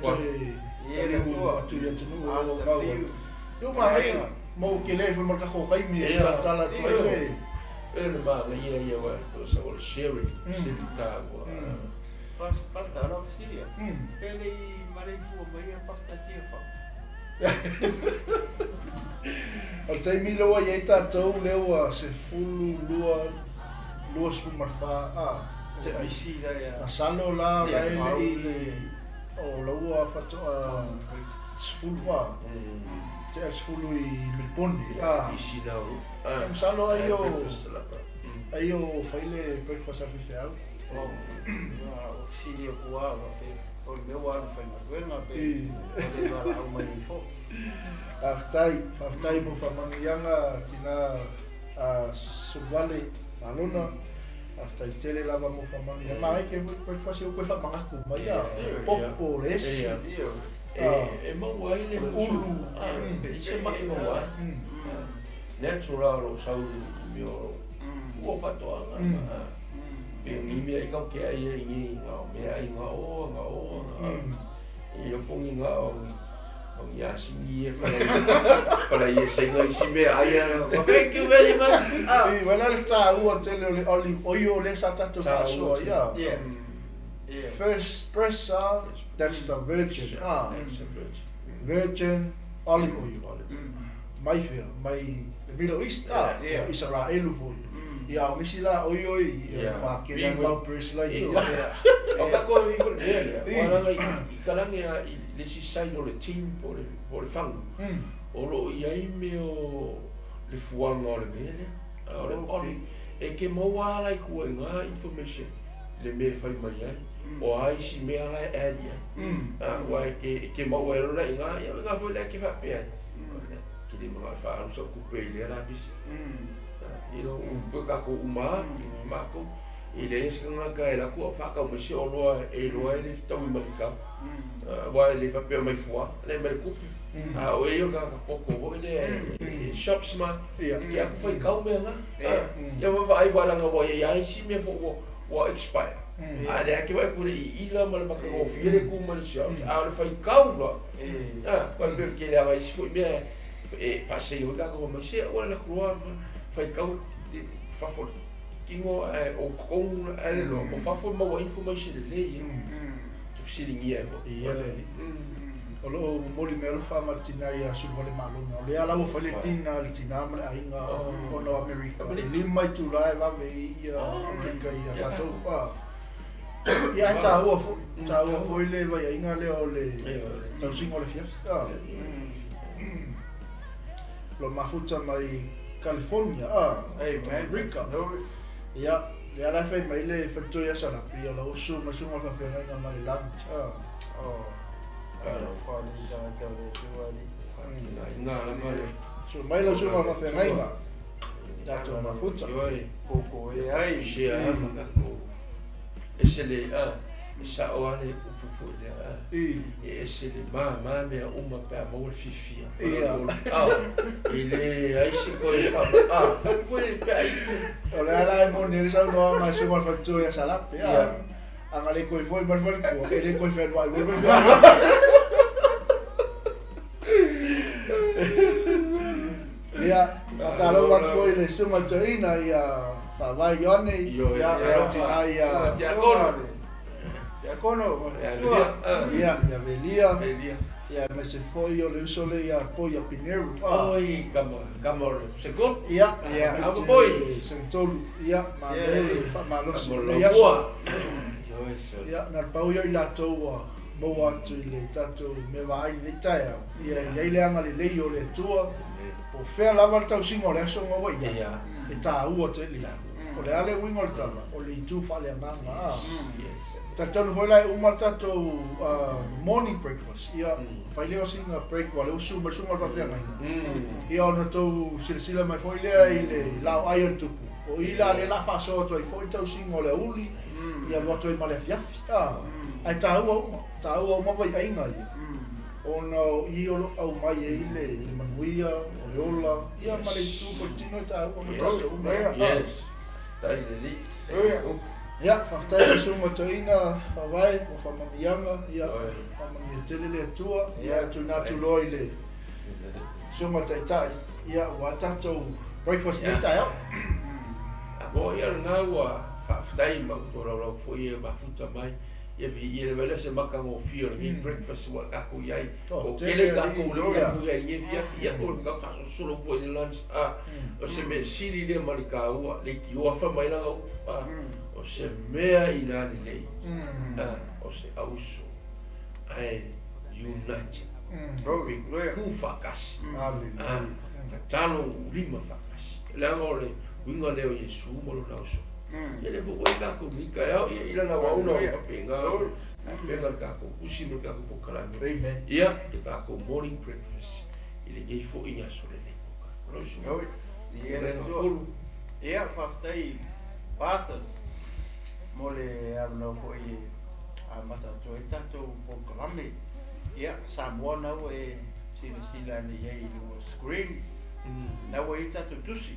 te le mu tu ia tu no o ka yo ma ai mo ke le fo ma ka ko kai mi ta la tu ile ele ma ia wa to sa o sharing se ta go pasta la oficina ele mare fu mai pasta tia fa o te mi loa i tātou lewa se fulu lua spumarwha te aisi na salo la laele i o laua whatoa sfulua te a sfulu i Milponi isi nau salo ai o whaile breakfast office au oficina kuawa o meu ano foi na guerra pe o lá o mai fo aftai mo famanianga tina subale aluna aftai tele lava mo famanianga mai ke foi fazer o coisa mais com mas já pouco esse e mau ai le ulu isso é mais mau ai natural o saúde meu o fato ni me ai kau ke ai ni me ai ngao e eu pongi ngao ya singi para ia senga isi me ai thank you very much wala le ta u tele oli oio le sa tatu fa so first press that's the virgin virgin olive oil mai Middle East Israel fo ia misi la oi pa ke na mau press la o ko vi for wala ngai kalangi le si sai no le team por le fang o lo ia i me o le fuanga le mele o le e ke mo wala i ku nga information le me fai mai ai o ai si me ala area wa ke mo wa lo la nga fo le ke fa pe ke le mo fa so ku pe le la bis ilo ka ko uma mako ile es nga ka ela ko fa ka mo si o lo e lo e le tau malika wa le fa pe mai foi le mai ku o e yo ka poko o le shops ma ya ku fa ka me nga ya va ai wala nga bo ya si me fo wa expire ale ki vai por ila mal ma ko fi le ku mal shops le fa ka lo quando perché le vai si foi me e fa se yo ka ko mo si o la croa fai kau fa for kingo o kong ale lo o fa for mo information le ke siringi e o lo moli melo fa martina ia su mole malo no le ala o fa le tina le tina ma ainga o no America ni mai tu la va ve ia America ia tato pa ia ta o fo le va ainga le o le tau singo le fiesta lo mafuta mai California America ya ya la fe mai le fatto ya sala pia la usu ma su ma fa fe na mai lunch fa ni ja ta le tuali na mare so mai la su ma fa fe mai ma dato ma futa poco e ai sia ma ko esele sa o ale o pufu e esele ma me uma pa mo fifia ele ai se ko e fa foi pe ai ola la mo ni sa no ma su ma fatto ya sala pia angale ko foi mar foi ko ele ko fe no ya atalo what's going le su ma ina ya fa vai yone ya tina ya kono ya velia ya me se foi o le sole ya poia pinero oi camor seguro ya algo boy sentol ya ma fa malo ya na pau yo la toa mo atu le tato me vai le taia ya ile anga le leio le tua o fe lava tau singo le so ngo ya e ta u o te lila o le ale wingol tama o le tu fa le manga Tatano foi lá uma tato morning breakfast. Ia fai leo singa break wale usu ma sunga pa fia mai. Ia ona to silsila mai foi lea ile lao ai tupu. O ila le la fa so toi foi tau singo le uli. Ia lo toi male fiafi. Ai tau mo vai ai ngai. O no I o au mai le manuia o le ola. Ia male tu ko tino tau o mo Yes. Tai le li. Ya, whaftai so mo toina, whawai, mo whamamianga, ia whamamia tele le atua, ia tuna tuloi le so mo taitai, ia wa tatou breakfast ne tai au. Mo ia nga wa whaftai ma kutora rau fo ia mafuta mai. Ia vi ia le se makango fio le breakfast wa kako iai. O kele kako le kako iai ia via ia o ka faso solo po le lunch. O se me sili le marika ua le ki o fa mai la o se mea I nani nei, o se auso, ai united, ku whakasi, ka tano lima whakasi. Leanga o le winga leo Yesu molo na auso. Ia le fuwai kako mika eo, ia ila na wauna o kapenga, kapenga kako usi no kako pokalami. Ia, le kako morning breakfast, ile ngei fo I aso le nekoka. Rosu, ia le fulu, ia whaftai pasas. Mole ano ko I mata to tato po kalame ia Samoa na we sila ni ye no screen na we tato tusi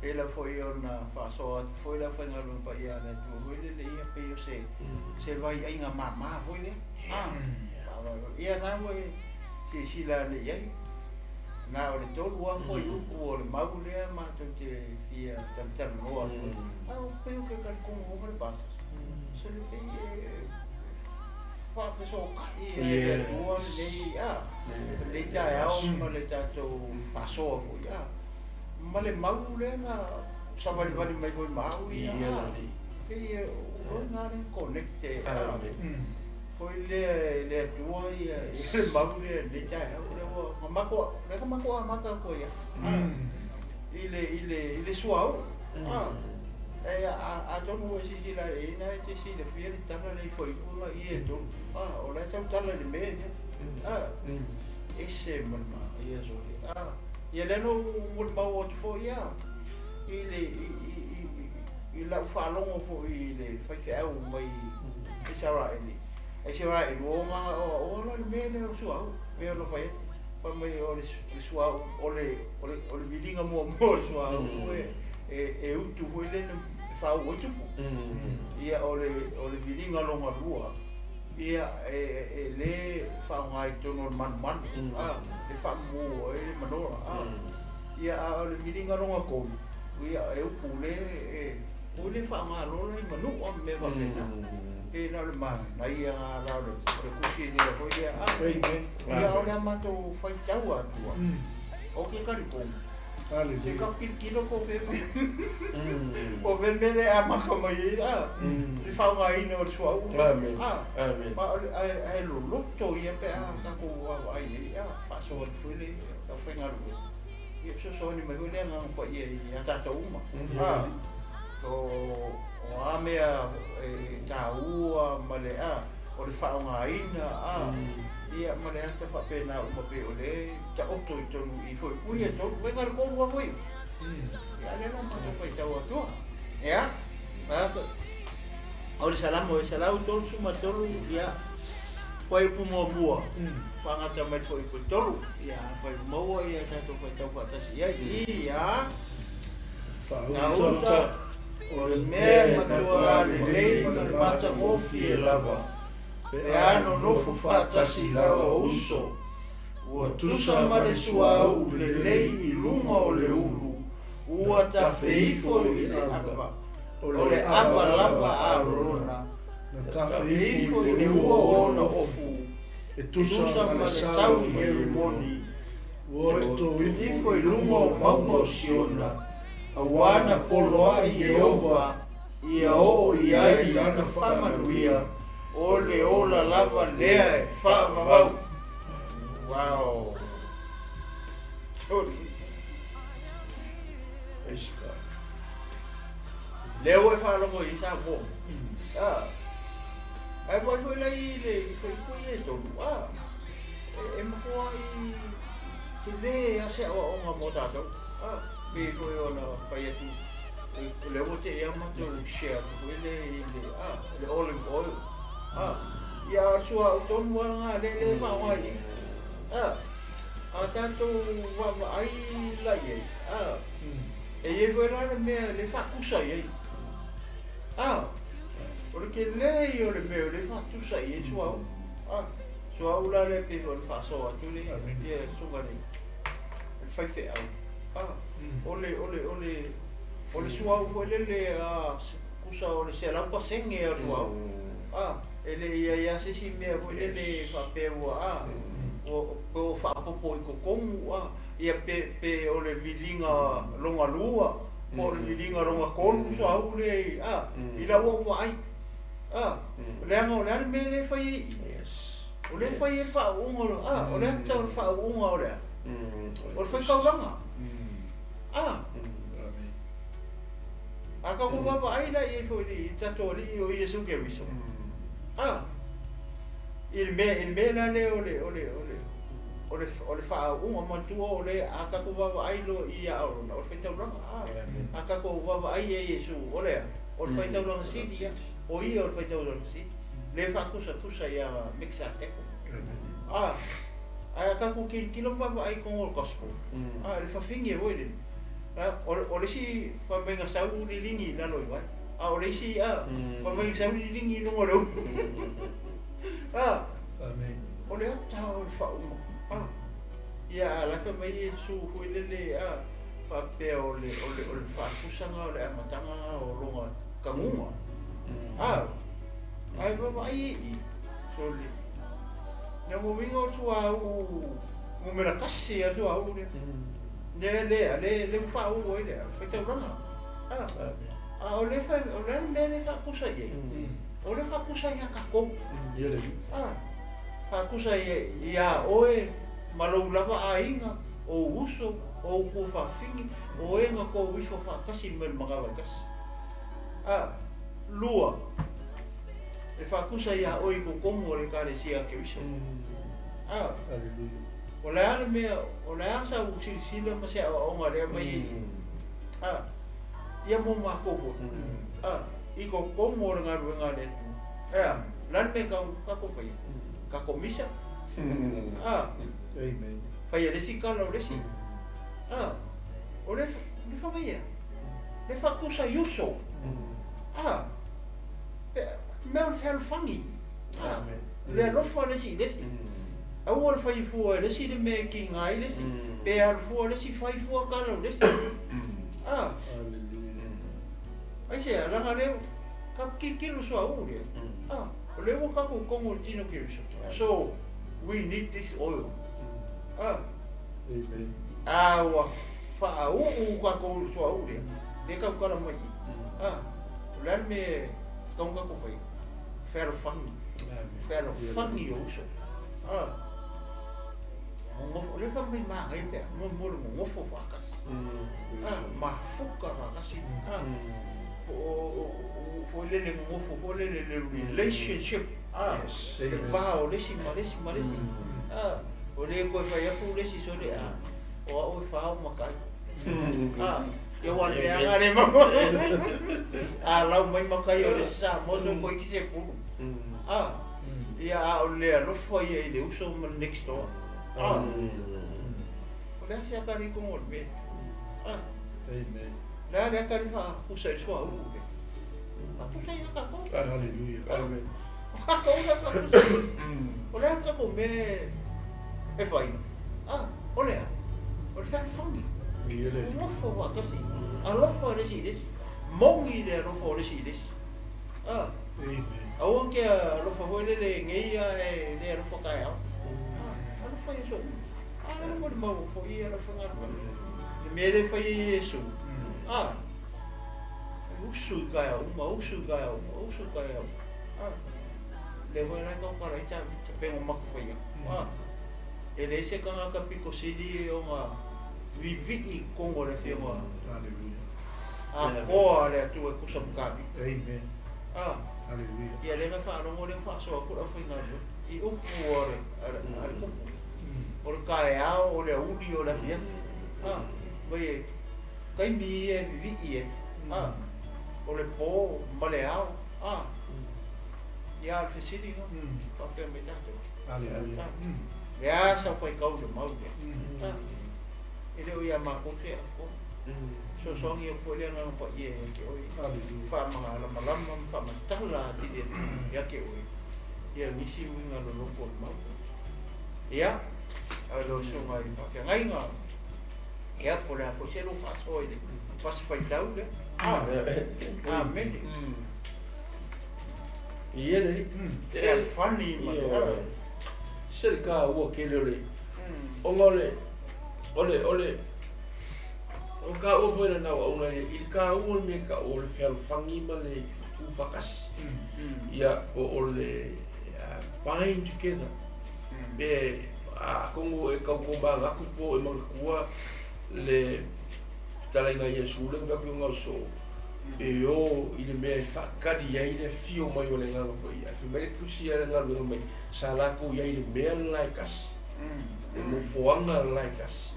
ela foi ona faso foi la foi na pa ia na tu foi le ia pe yo se vai ai nga mama foi le ia na we sila ni ye na o le tolu wa foi o le magule ma to te ia tan no o peo que kan con o le pas se le pe fa so ka o le ja o le tato paso fo ia ma le magule na sa vale mai foi mau ia e o na le connecte foi le tua ia le magule le ja o mako ko ia ile suau a don't know si la ina te si le fiel tala le foi una I to o la tala le me ese mana ia so ia le no mo ba o fo ia ile la fa longo fo ile fa ke au mai isara ele o ma o la me le suau me lo fai pa mai o le suau o le bilinga mo suau e utu foi le fa o tupu ia o le bilinga longa rua ia le fa ngai tono man le fa mo e manora ia o le bilinga longa ko ia e upu le fa ma lo le manu o me va pena e na le man na ia la le kusi ni ko ia o le amato fa tau atua o ke kari ko se ka kilo ko fe o vendere a makama ia se fa ngai no suau amen ma ai lo lotto ia pe ka ko ai ia pa so fule ka fe ngaru ia so ni me le nga ko ia ta to uma to o amea ta ua male o le fa ngai na ia male ata fa pena o pe ole ta otto I tonu I foi kuia to we ngar ko wa foi ia le no to foi ta o to ia o le salamo tolu suma tolu ia foi pu mo bua fa ngata mai foi pu tolu ia foi mo ia ta to foi ta fa ta ia na o le me matua le ma fata mo fi lava e ano nofo fatasi lawa uso ua tusa ma le suau le lei I luma o le ulu ua tawheifo I le aba o le aba lava a rona na tawheifo I le ua ona ofu e tusa ma le sau I le moni ua tawheifo I luma o mauma o siona awana poloa I Jehova ia o ia I ana whamanuia ole ola lava lea e wha mamau. Wow. Sorry. Praise God. Leo e wha longo I sa mo. Ai mo foi lai le foi tonu. E mo I te le a se o nga mo tatou. pe ko ona fai atu le o te ia ma tu share ko le olive oil ia sua o ton wa le ma wa i tanto wa ai la ye e foi lá le fa kusa ye o ke le o le me le fa kusa ye sua sua ula le pe o fa so atu le ye sunga ni fai fe au ole sua o le kusa o le se la pa senge o sua ele ia se si me o le fa pe o fa popo i ko komu ia pe o le vilinga longa lua o le vilinga longa kolu so au le i la wo ai le anga o le me le fai o le fai e fa ungo o le ta fa ungo o le o fai ka langa aka ko baba ai la i fo di tatori o i su ke viso il me la le o le fa unga mantua o le aka ko baba ai lo ia o na o fai tau langa aka ko baba ai e Yesu o le fai tau langa si o ia o fai tau langa si le fa kusa ia mixa teko aka ko kilo baba ai ko o gospel le fa fingi o le o le si fa menga sau li lingi na lo vai o le si fa menga sau li lingi no mo amen o le ta o fa ia la ka mai su fu le fa pe o le fa kusanga o le matanga o longa kangunga ai ba ai so le na mo vingo tu mo me la kasi a tu au le fa o le fa te rona o le fa o le me le fa kusa ye o le fa kusa ya ka ko ia le fa kusa ia oe malo lava ainga o uso o ko fa fingi o enga ko wifo fa kasi mel magawa kasi lua e fa kusa ia oe ko komo le kare sia ke wiso haleluya o le ale mea o le asa u sila ma se o nga le mai ia mo ma ko i ko komo le nga le lan me ka ko fa ka komisa amen fai le si kala o le si o le fa mai le fa kusa yuso me o fel fangi le lo fa le si au o le fai fua le si le me ki ngai le si pe al fua le si fai fua kala o le si haleluya ai se la ngale ka ki so au le o le mo ka ko kongo tino ki so we need this oil amen wa fa u ka ko so au le ka ko la mai la me tong ka ko fai fer fangi o so mo le ka mai ma ngai pe mo fo fa kas ma fuka fa kasi o le mo le relationship va o le si ma o le ko fa ya pu le si so le o fa o ma kai eu wan le anga le mo la mai ma kai o le sa mo no ko ki se pu ia o le lo fo ia le uso ma next door o le se ka ri ko mo be amen la ka ri fa o se so au tu sai ka ko haleluya amen o le ka ko me e fai o le fa fangi ia le mo fo wa ka si a lo fo le si des mongi le lo fo le si des amen au ke lo fo le ngai le lo fo ka ya lo fo yeso lo mo fo ia lo fo ngar me le fo yeso usu ka ya le voy a no para esta pe mo mak fa ya ele se ka ka piko sili o ma vivi kongo le fe mo haleluya ko ale tu ko sa ka bi amen haleluya ya le fa no mo le fa so ko fa na i o ore al ko por ka ya o le uni o la fia vai kai mi e vivi e. O le po ma le au. Ia al fesili no. Pa fe me tato. Aleluia. Ya sa pai kau le mau. Ele o ia ma ko ke ko. So songi o po le na pa ie ke oi. Fa ma la malama fa ma tala ti de ya ke oi. Ia misi winga lo po mau. Ia alo so mai pa ke ngai nga. Ia po la fo se lo fa so ile. Pas fai tau le. Amen. Ia nei. Ia funny ma. Se ka o ke le. O ngole. Ole. O ka o foi na o ngai il ka o me ka o le fel fangi ma le u fakas. Ia o le bind together. Be a kongo e ka ko ba nga ku po e ma kuwa le tala nga Yesu le nga ko nga so. E o ile me fa kadi ya ile fio mai o le nga ko ia. Fi me ku si ia nga lo mai sala ko ia ile me like us. E mo foanga like us.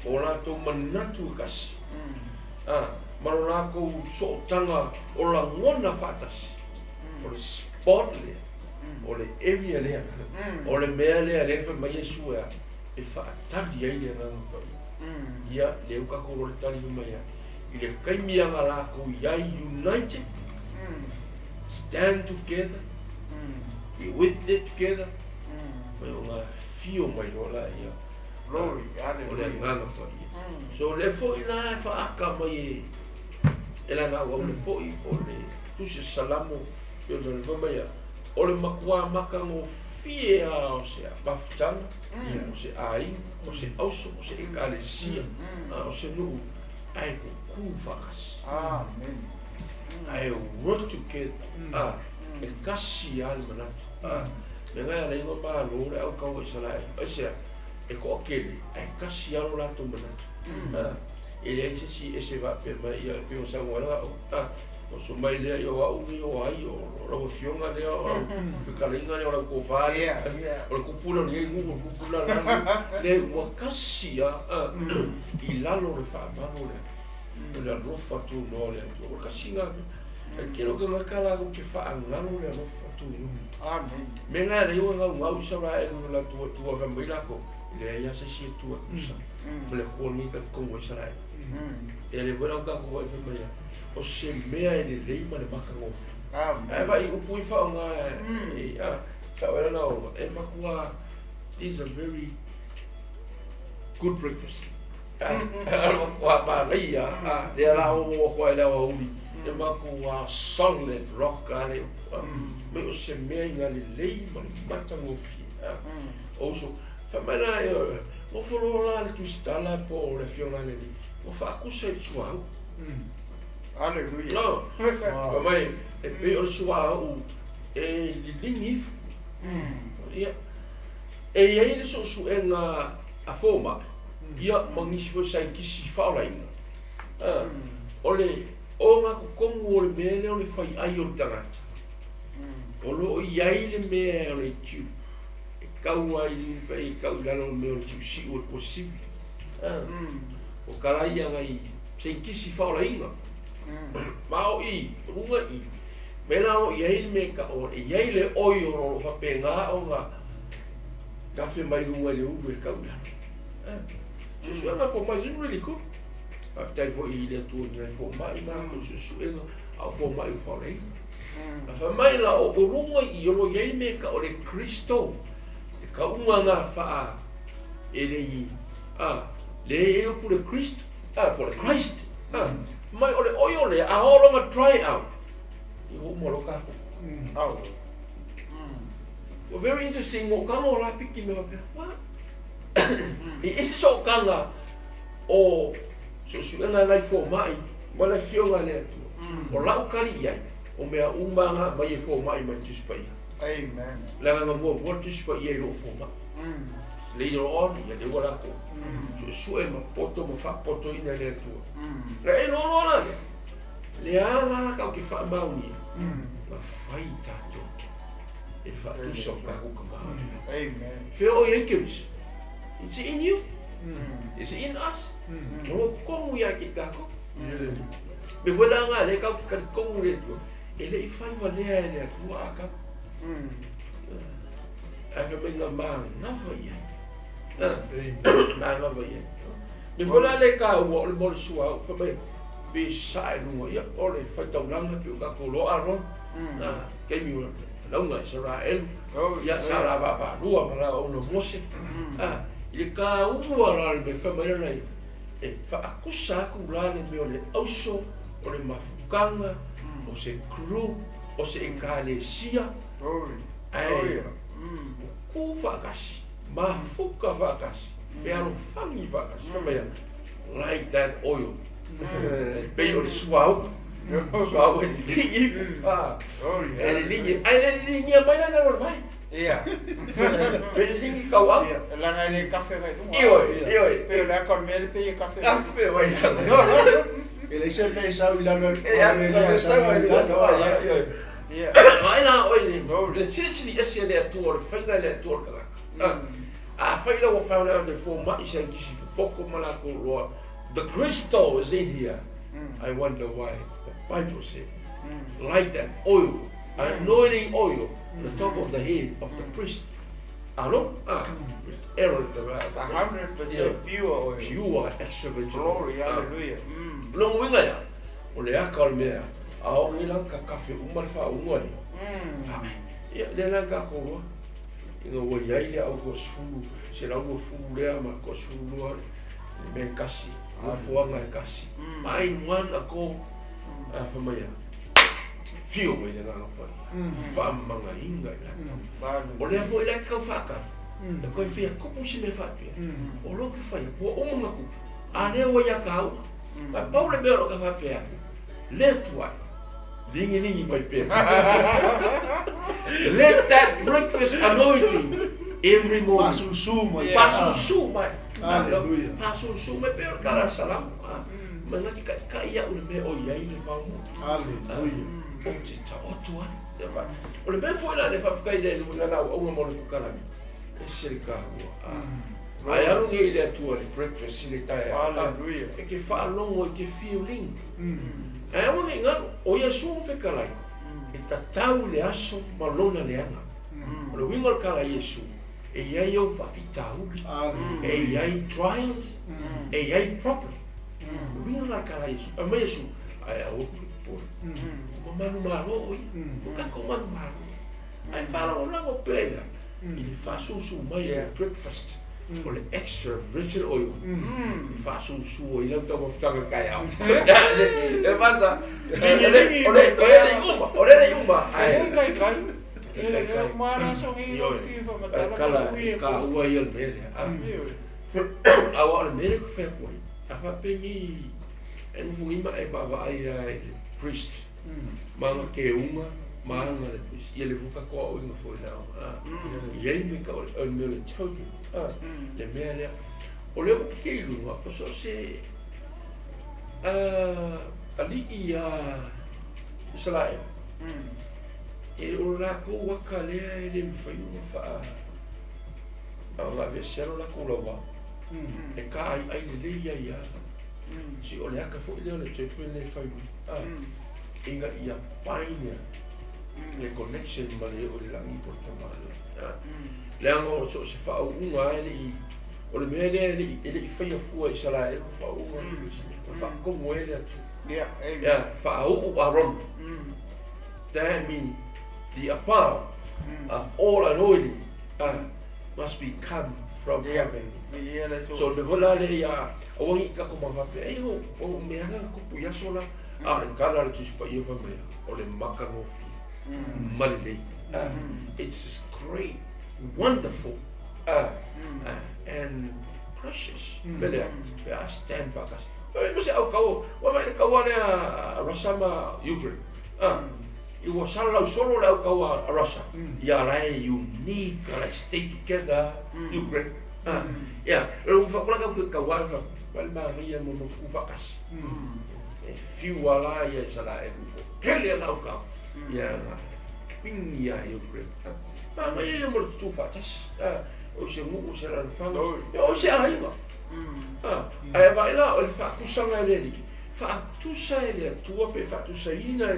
O la to manatu kas. Marona ko so tanga o la ngona fatas. O le spot le. O le area le. O le mea le fa mai Yesu ia. E fa tadi ia ile nga ko. Ia le ka ko le tali mai ia. Ile kai mianga la ko ia united. Stand together. Be with it together. Mai o fio mai rola ia. Glory, hallelujah. So le fo ina fa aka mai ela na o le fo I o le tu se salamo yo le vama ia. O le makua maka ngo fia o se bafutanga, o se ai, o se auso, o se ekalesia, o se nu ai ko ku fakas. Amen. Ai work together. E kasi al manatu. Menga le ngo ma lo le au kau e sala. Ese e ko akele ai kasi alo la to manatu. Ele ese si ese va pe mai ia pe o sa ngora o so mai le yo au ni o ai o lo fionga le o fikalinga le o ko fa o ko pula ni ngu ko pula le o kasi I lalo le fa ba le le rofa tu no le o kasi nga quiero que makala ko ke fa angalo le rofa tu. Amen. Menga le yo nga usa ra e la tu va mai la ko le ya se si tu usa. Le ko ni ka ko usa ra. Ele bueno ka ko fa mai. O se mea ele leima le maka ngof. Amen. Ba I upui fa nga sa wala na o e makua this is a very good breakfast. Wa ba ria le la o ko le o uli. E makua solid rock ale me o se mea nga le leima le maka ngof. O so fa mana o folo la le tu stala po le fiona le o fa ku se chuau. Hallelujah. No. Mai e pe o chuau e lingif. Ia. E ia le so su en a forma. Ia mangisi fo sai kisi fa lai. Ole o nga ko kongu o le mele o le fai ai o tangata. O lo ia le me o le tiu. E kau ai le fai kau lalo me o tiu si o possible. O kala ia ngai sai kisi fa lai nga. Mau I runga I mela o ia me ka o ia le oi o lo fa penga o nga kafe mai runga le u e kau lalo. So na forma is really cool. After for I le tu na forma I ma ko so e a forma I fa lai. A fa mai la o runga I o lo ia me ka o le Cristo. E ka unga na fa ele I le e o le Christ. Por le Christ. Mai ole oiole a holonga try out. I ho mo loka. Well, very interesting mo kanga la piki me pa. What? Ese so kanga o so suena lai fo mai, mala fionga le tu. O la ukali ia. O mea umanga mai fo mai mai tu spai. Amen. La nga mo tu spai ia lo fo mai. Later on, ia le wala ko. So ma poto mo fa poto ina le tu. La e no la. Le ala ka ke fa mauni. Ma fai tato. E fa tu so ka ko ma. Amen. Fe o ye kemis. It's in you. It's in us. Olo kongu ya ki kako. Ia. Me vola nga le kau ki kongu le tu. Ele I fai va lea ele tu aka. Aka menga ma na va ia. Na va ia. Me vola le ka o le mo sua fa me. Be sai no ia ole fa tau langa pi ka ko lo aro. Ke mi longa Israel. Ya sara ba rua mala o no mose. Ile ka ua la me fa mai nei. E fa akusa ku la le me ole auso o le mafukanga o se kru o se ekalesia. Ai. Ku vakasi. Mafuka vakasi. Fero fangi vakasi. Fa mai like that oil. Be o le suau. Suau e lingi. E le lingi. Ai le lingi mai na no vai. Ia. Be le lingi kau. Langa le kafe vai tu. Io. Pe la con mel pe kafe. Kafe vai. Ele se me sa ila no. Ia. Mai na oi ni. Le sili ese le tour, faina le tour kala. Faina o fauna de for mai se kisi pouco malako roa. The crystal is in here. I wonder why the Bible said, like that oil, anointing oil on the top of the head of the priest. Aaron, with Aaron, the 100% pure oil. Pure extra virgin. Glory, hallelujah. Long winga ya. O le aka o mea. A o ngi lang ka kafe umar fa umari. Ya le lang ka ko. Ino wo ya ile au ko sulu. Se la wo fu le ama ko sulu. Me kasi. Mo fuanga kasi. Mai wan ako. Fa mai. Fio mai le nga pa. Fa manga inga la. O le fo ile ka fa ka. Da ko fia ko pusi me fa pia. O lo ke fa po o manga ku. Ale wo ya ka. Ma Paul be ro ka fa pia. Le toi. Lingi mai pia. Let that breakfast anointing every morning. Pasu mai. Hallelujah. Pasu mai pe kara salam. Mana ki ka ia o me o ia ile pa mo. Hallelujah. O ti ta o tua. O le be fo la le fa ka ile no na o mo le kala. E sirika. Ai alu ngi ile tua le breakfast ile tai. Hallelujah. E ke fa longo e ke feeling. Ai o ngi ngalo o ia su fe kala. E ta tau le aso malona le ana. O le wingo kala Yesu. E ia o fa fitau. E ia trials. E ia problem. Wingo kala Yesu. A me Yesu. Ai o por. Manu malo oi. O ka ko manu malo. Ai fala o lango pela. Ele faz su mai breakfast. O le extra virgin oil. Ele faz su oil não tamo ficando caiao. Levanta. Ore uma. Ai kai. E mara so ngi o matala. Ka ua ia mele. Awa mele ko fe ko. Afa pengi en fuima e baba ai priest. Manga ke uma. Manga le priest. Ia le vuka ko o inga foi now. Ia me ka o mele topi. Le mea lea. O leo ke ilunga. O so se ali ia Israel. E o la ko waka lea e le mwhai uma wha a la vesero la ko lawa. E ka ai le le ia. Si o le aka fo i leo le tepe le whai inga ia paina le connection ma le o le langi por tamale. Le anga so se fa unga ele o le mele ele fai fua Israel fa unga fa como ele atu. Fa o Aaron. That means the apart of all anointing must be come from heaven. So le vola le ya o ngi ka ko ma pe e o me anga ko puya sola le kala le tus pa yo fa me o le makano fi mali it's great, wonderful and precious. Bele I stand vakas mo se au kau wa mai kau ana rasama Ukraine I was solo la kau Russia ya lai unique like stay together Ukraine yeah lo fa kula kau wa fa wal ma ia mo ku vakas few wala ya sala kele la kau ya pinga Ukraine ma ia mo tu vakas o se mu o se la fa o se ai Ai vai lá, o fa kusanga ele. Fa tu sai le tua pe fa tu sai ina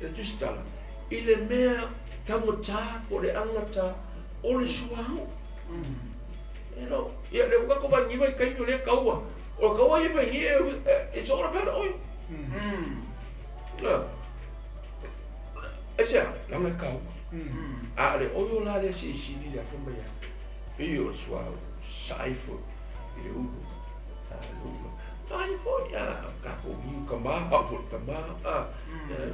e tu stala. Ile mea tamota o le angata o le suau. You ia le ko ba ngi vai kai le kaua. O kaua ia vai ngi it's all about oil. Esa, la me kaua. Ale oil la le si ni la fomba ya. Pio suau, saifo. Ile u. Ai foi a kapo mi kama fo kama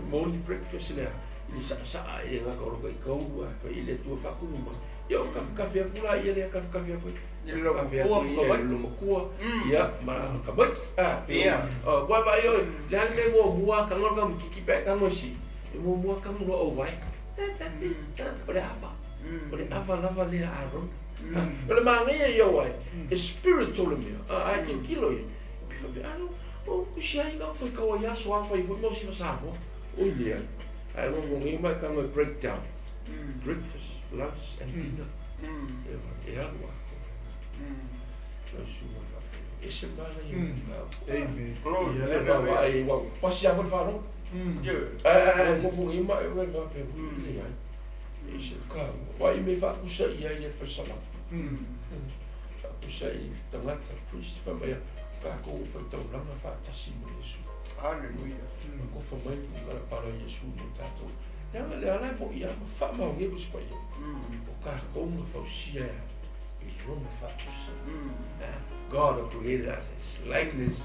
morning breakfast le. Ni sa ile ga ko kai kaua, pa ile tu fa ku ma. Yo café kula ia le café ko. Lo café ko lo ko. Ya, ma ka bai. Wa ba yo, le le mo mua ka ngor ka kiki pe ka mo si. Mo mua ka mo o vai. Ore apa. Ore ava lava le aro. Ore ma ngai yo wai. Spiritual me. I can kilo ye. Ano, o kusiai ka foi ka ya so fa foi mo si fa sa mo. O ile. Ai mo ngai ma ka mo breakdown. Breakfast, lunch, and dinner. Esse bala aí. Amen. Aí, posso já vou falar? Mo vou ir mais, vai lá pelo. Esse cara, vai me falar com isso aí, aí foi Salamo. Isso aí, então lá tá priest família. Ka ko foi tão lá na fata sim isso. Aleluia. Ko família para Jesus no tato. Não, ele era bom, ia falar o livro espanhol. O carro como fazia e como faz. God created us as likeness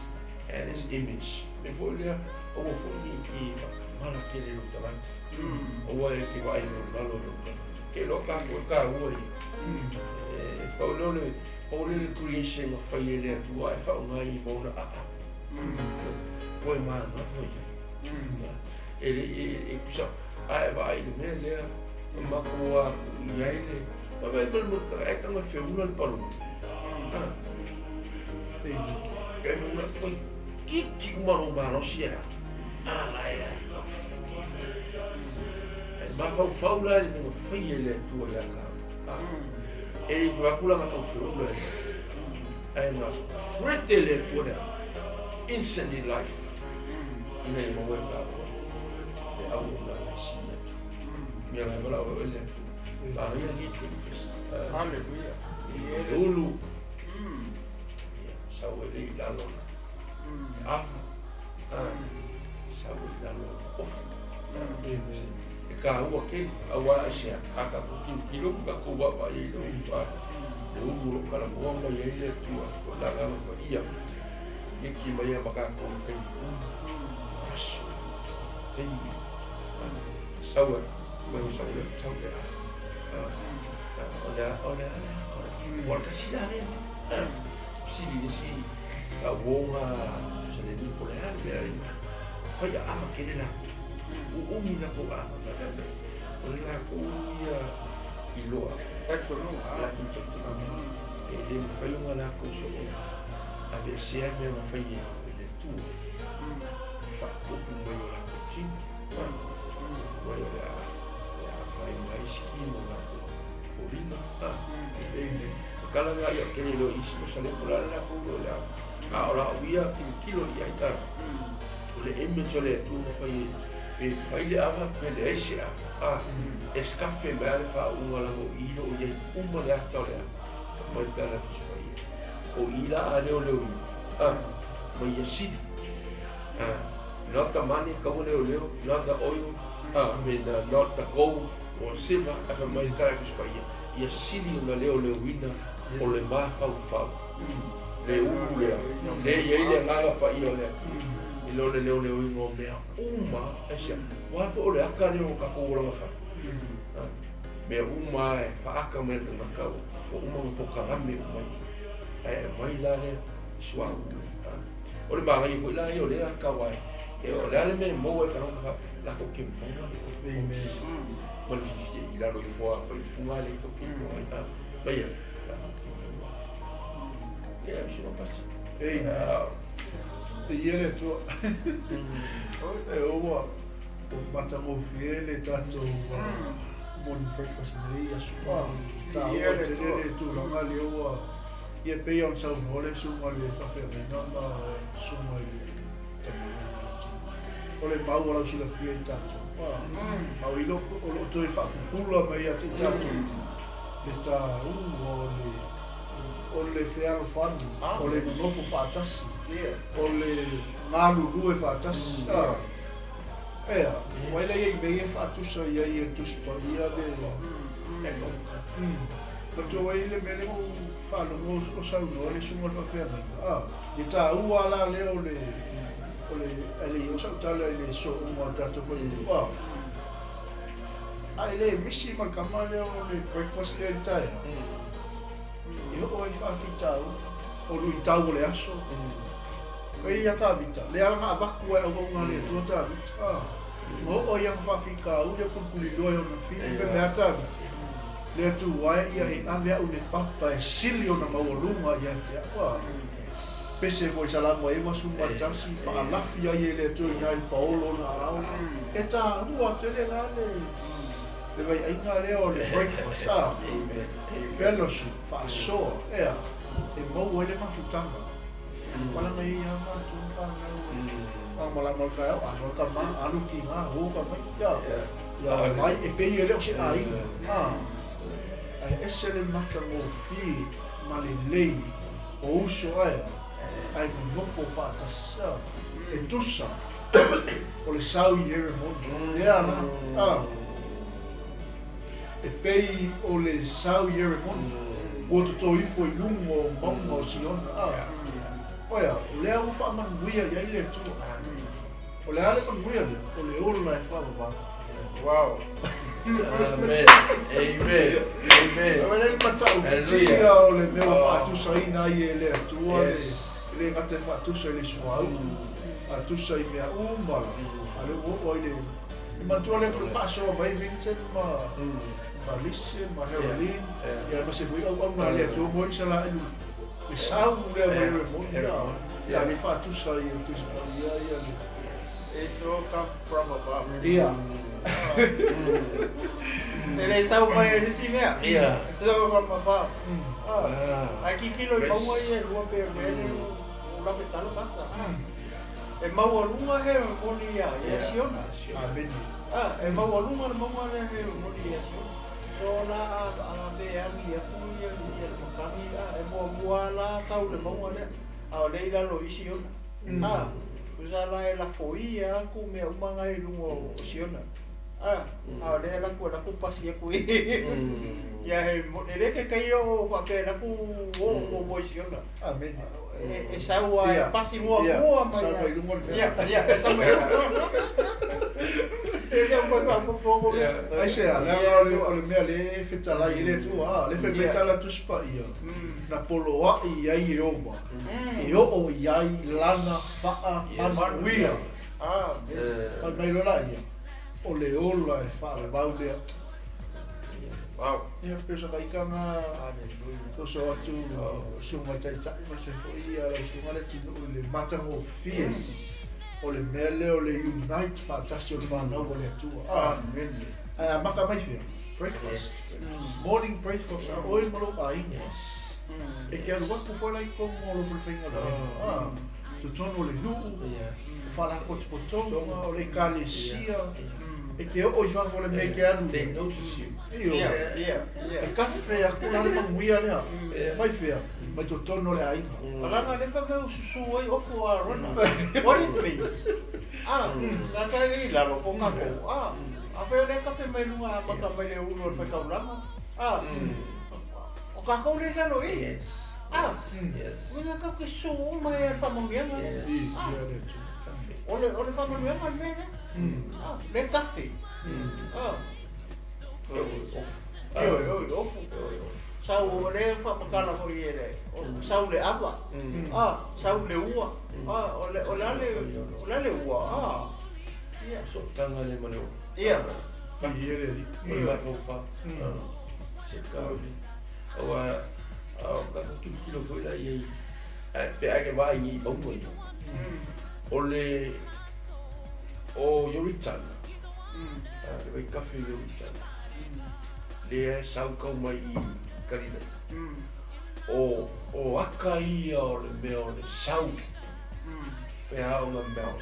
and His image. Before ele o foi que mala que ele não tava. O é que vai no valor que lo carro hoje. Paulo ele creation of ele tu ai fa uma e bona foi mano foi. Ele puxa ai vai no meio uma coa e aí ele vai muito é que uma figura para o é uma foi que uma não se é lá é mas foi faula ele não foi ele tu já cá ele vai pular na figura aí mas retele fora instant life nem uma web minha mãe lá olha lá ia ali fez Aleluia. lulu saúde lá no saúde lá no off e carro aquele agora achei a pouquinho quilo da cuba aí do lulu para bomba e ele tua lá lá no ia e que vai a bagar com tem saúde Bueno, saúde. Olha, volta cidade. Se a boa, se ele não pode ver, foi a ama que ele lá. O mina com a ama, olha lá com e loa. É que não Lá com tudo. Ele foi uma lá com o a ver se é mesmo foi ele tu. Fa o meio lá com ti. Olha mais esquina lá Florida. Kalau nggak ya kini lo isi masalah pulang lah aku lah. Orang dia kilo dia itu. Oleh image oleh tu fai le ava pele esse escafe mele fa uma lá o ilo o je uma le ato le. Mas tá lá tu fai. O ila ale o leo. Mas ia sim. Nota money como leo, nota oil. Nota gold. O silva a mai cara que Espanha ia sili na leo wina o le ma fau le le ele ngala pa ia le i lo le leo no mea uma esa wa fo le aka le o ka ko ora fa me uma fa aka me na ka o uma fo ka rame mai mai la le sua o le ma ngai fo la yo le aka wa e o le me mo e ka la ko ke mo Mas il a le foie, il faut aller pour qu'il soit bien. Je suis pas e ele tu o mata mo fiele tanto morning breakfast nei a sua ta o te tu la ngali o ia pe on sa no le sunga le fa fe no ma sunga le o le mau ala sila fia i tato au i loko o lo toi fa pula mai a te tato le ta o le fealo fanu o le nofo fatasi o le ngālu lue fatasi ea wai le i vei e fatusa ia i e tuspa ia le Matua wai le mele o whanongo o sauno le sunga fa fea i tā ua la leo le ele o sautala le so uma tato foi ai le misi mal kamale o le breakfast le tai e o ai fa fitau o lu tau le aso e ia ta vita le ala ba ku e o nga le tu ta vita mo o ia fa fika u le puli lo yo na fini fe me ta vita le tu wai ia e ave o le papa e silio na maulunga ia te pese foi Salamo e masu matasi fa lafia ia le tu ngai Paulo na au e ta rua tele la le vai ai nga le o le breakfast fellowship fa so e mo le mafutanga wala mai ia ma tu fa na mala mo ka anu ka ma anu ki ma ho ka mai ya mai e pe ia le o se ai ai ese le mata mo fi ma le lei o uso ai nofo fatasa e tusa o le sau i ere mondo ea na e pei o le sau i ere mondo o to ifo i lungo monga o siona oia o lea o wha manuia i aile tu o le ale manuia le o le ola e wha Wow. Amen. Amen. Amen. o le matau tia o le mea whaatusa ina i e le atua le ngate whaatusa i le suau atusa i mea umala ale o i le i matua le paso mai Vincent ma lise ma heroin ia ma se vui au na le atua mo i sa la elu le sau le mai le mo ia le whaatusa i le tusa ia It's all come from above. ia Ele está mai desse mea. Yeah. It's all from above. Aqui kilo i maua i e lua pe mele o la petalo pasta. E maua lunga he moni ia e siona. amen E maua lunga maua le he moni ia siona. So la a be a mi e pu ia le makani e mua la tau le maua le. A le ila lo i siona. Usala e la foia ku me umanga i lungo siona. Le la ku pasi ku. Ya he le ke kai o pa pe la ku o mo siona. amen E saua e pasi mua mai. Saua i lungo le Ya, esa mai. E mo ko ai se ala o le mea le fetala i le tu le fetala tu spa ia na polo ai ai e oma e o ai lana faa manuia mai lo la ia o le ola e faa le baulea Wow. ia pesa kai kanga to so atu sunga tai tai ma se ko ia la sunga le tino le mata mo fie o le mele o le unite pa tasi o whanau o le atua Amen. maka mai fia breakfast morning breakfast oi malo ai e ke alu waku fola i kongo lo fulfenga la tu tono le nuu o fala potopotonga o le kalesia e ke o i whaka le me ke alu They notice you. e kafe a kula le manguia lea mai fia mai to tono le ai Alana le fa meu susu oi ofu a rona. What it means? La ka i la ro ponga ko. A fe le ka fe mai lunga ma ka mai le uno fa ka ulama. O ka ko le la lo i. Yes. Yes. Mina ka ke su mai fa mo bien. Ole fa mo bien al mene. Le café. Ofu. Sau le fa makala ko ile sau le ava sau le ua o le ua Yeah. So tanga le mano. ia Iere Mai mai fa. Se ka. Awa ka kilo foi la i. Pe ake vai ni bom mo. Ole o Yoritan. Le vai café Yoritan. Le sau kau mai i karina. o aka ia o le mea o le sau. Pea o ngā mea.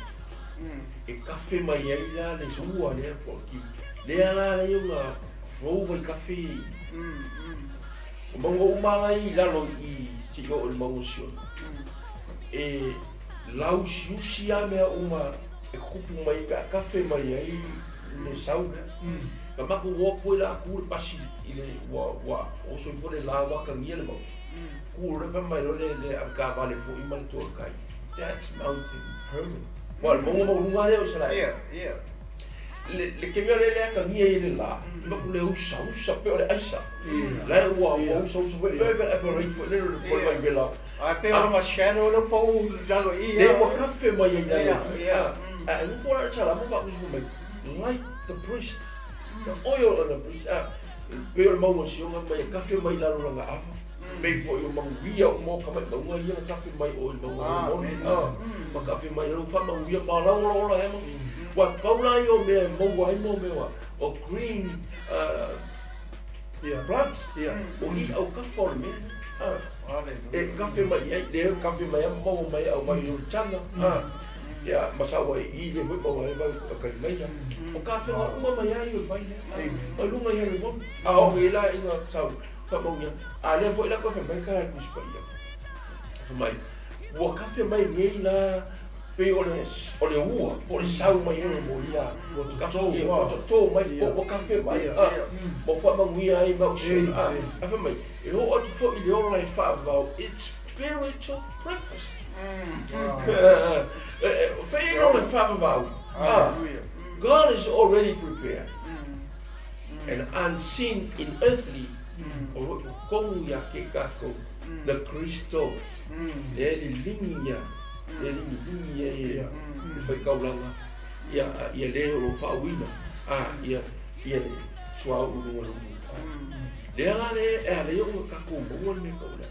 E kafe mai ai la le sua lea po ki. Lea la le ngā frou vai kafe. O mango umanga i lalo i tiko o le mango siona. E lau siusi a mea uma e kupu mai pea kafe mai ai le sau. Ka maku wak foi la ku le pasi i le wa o so fo le la waka ngia le mau. Ku le fa mai le ka vale fo i mal to kai. That's mountain permanent. Well, mo lunga le o sala. Yeah. Le ke mea le ka ngia i le la. Maku le usa pe o le aisa. La wa usa foi very apparent for le po mai bela. A pe o ma shadow le po jalo i. Le wa kafe mai ai la. And for our Salamo ba usu mai like the priest. The oil on the priest. Pero mau si nga mai kafe mai la nga afa. Mai fo yo mang via mo ka mai mau ia kafe mai oil mau mo. Ma kafe mai lo fa mau via pa la la e mo. Wa paula yo me mo ai mo me wa. O green plants. O i au ka forme. E kafe mai ai de kafe mai mo mai au mai yo changa. Ya masawa i le foi mau ai va ka mai. O kafe nga uma mai ai o vai. Ai lunga ia le bon. O ila ina sau. Fa mau ia. Ale foi la kafe mai ka ku spaia. Fa mai. O kafe mai ngai la pe ole ua, ole sau mai e mo ia. O to mai o kafe mai. Mo fa mau ia ai mau se. Fa mai. E o fo i le ola e fa about it's spiritual breakfast. Fair on the father vow. God is already prepared. And unseen in earthly, or kong ya ke kako, the Christo, le lingia, le lingia ya, foi kaulanga, ya le o fawina, ya le swa ulu. Le ala le o kako mo ne kaula.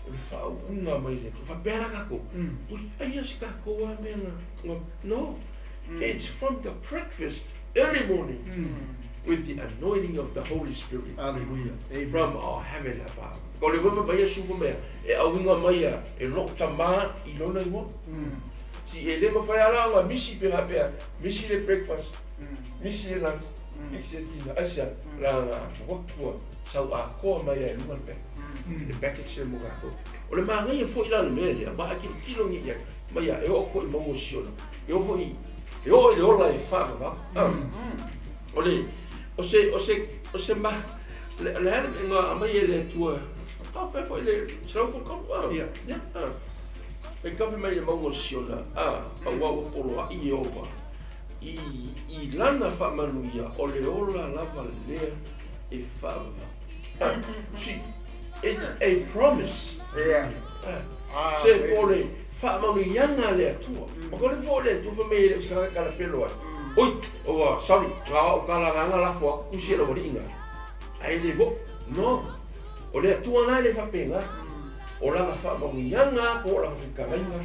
O fa unga mai le fa pera kako. Ai as kako a menga. No. It's from the breakfast early morning with the anointing of the Holy Spirit. Hallelujah. From our heaven above. Ko le mama mai su me e a unga mai e lo tama I lo nei mo. Si ele ma fa ala nga misi pe ha pe. Misi le breakfast. Misi le lunch. Misi le dinner. Asia la ko sau a ko mai e lu pe. Le package se mo ga ko. O le ma ngai fo ila le mele, ma ki kilo ni ya. Ma ya e o fo mo mo sio. E o fo I. E o le ola e fa va. O se ma le nga ma ye le tua. Ka fa fo le sro ko ko. Ya. E ka fa mai mo mo sio la. A wa o polo I ova. I lana fa manuia o le ola lava le e fa va. It's a promise. Se pole fa manu yanga le tua. Ma ko le fo le tu fa me le ska ka la pelo. Oi, o sorry, ka la nga la fo ku si lo ringa. Ai le bo. No. O le tua na le fa penga. O la fa manu yanga po la ka nga.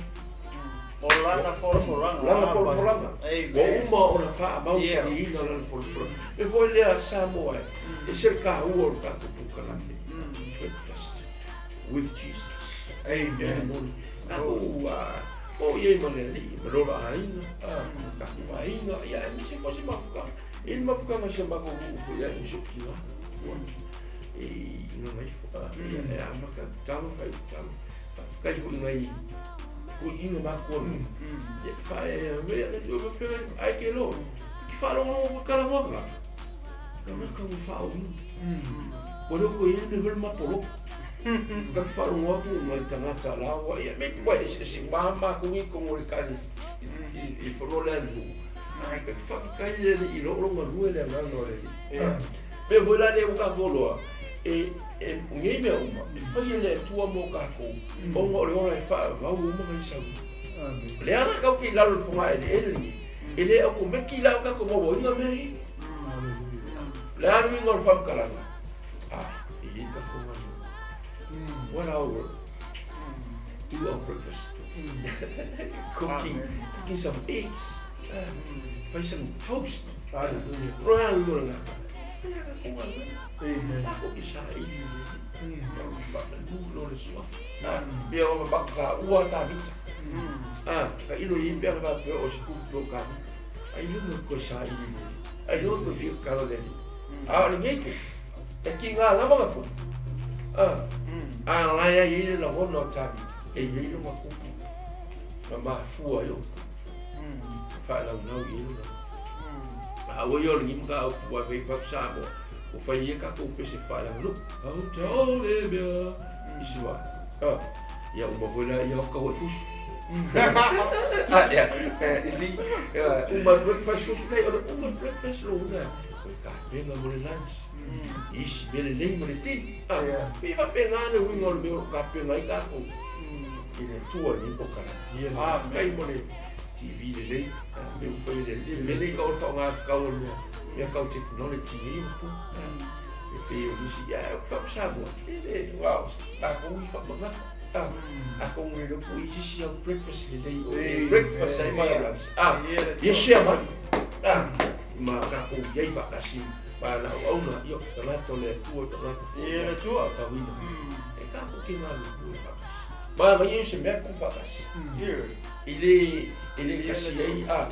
O lana forlanga. Lana forlanga. O uma o la fa mau si ina la forlanga. E foi le a Salamo ai. E cerca o ka tu ka la. Breakfast with Jesus. Amen. Oh, ye maneli, merola ainga, kaku ainga, ya ni se fosse mafuka. Ele mafuka na chama com o ya injukila. E não vai focar. É a marca tamo faz tamo. Ficar de fogo aí. Com inga marco. Faz eu vou pegar aí que lo. Que falam o cara boca. Como que eu falo? Quando eu conheço ele vai polo. Ka fa ro ko mai tanga la wa ya me pode se mama com o cani e falou lá no ai que fa ka ele e lo ma rua le na no le me vou lá le o ka bolo e ngai me uma fa ele tua mo ka ko o mo le ora fa va o mo mai sa le ana ka ki la lo fuma ele o ko me ki la ka ko mo ina me le ana mi ngol fam kala e ka ko 1 hour, do our breakfast, cooking some eggs, some toast. Ako isa ini. Lo le sua. Bia o baka ua ta vita. Ka ilo I bia ba pe o sku lo ka. Ai lo ko sa ini. Ai lo ko fi ka lo le. Ni ngeke. E ki nga la ba ko. La ya ini la ho no ta. E ye lo ma ku. Ma fu yo. Fa la no ilo. O yo ngi mga wa pe pa sa mo o fa ye ka ko pe se fa la lu au te o le bia iswa ya o mo vola ya ka o fus ya isi o ma breakfast fus le o ma breakfast lo na o ka pe na mo lunch isi bele le mo le ti pe va pe na le wi ngol me o ka pe na ka ko ile tu ni po ka ya kai mo le TV le me foi le le ka o fa nga ka o me ka o technology ni po e pe o ni ya fa sa bo e wow ta ko wi fa ma a ko wi lo ko I si o breakfast le o breakfast ai ma ye share ma ka ko ye fa ka si pa na o na yo ta la to le tu to la ye le tu ta wi e ka ko ki ma lo fa ma ye se me ko fa ka ele kasi ai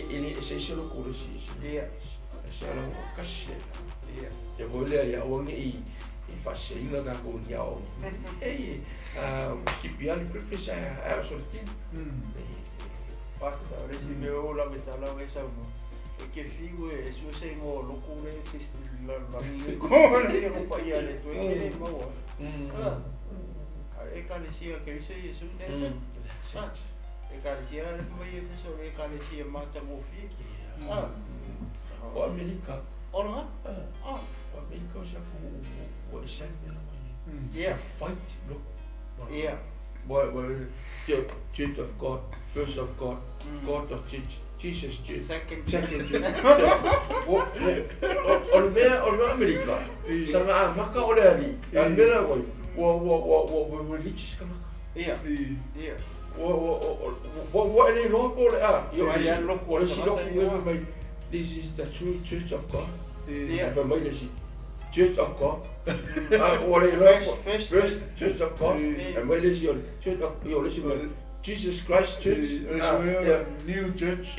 ele se solo kursi Salamo kasi ya boleh ya orang I fase ina ka ko ya o skipia le professor a sorti basta resi me o la metala ve sa no e que figo e su se mo lo cure la ko le ko pa ya le tu e mo e ka le sia que se eso e kalesia mai e so e kalesia mata mo fi o Amerika ona o Amerika sa ko sa yeah fight look yeah well church of God first of God God of church Jesus church second church o Amerika sama maka o le ali mera wo religious kama yeah what any local this is the true church of God church of God first church of God and where is your church of Jesus Christ church new church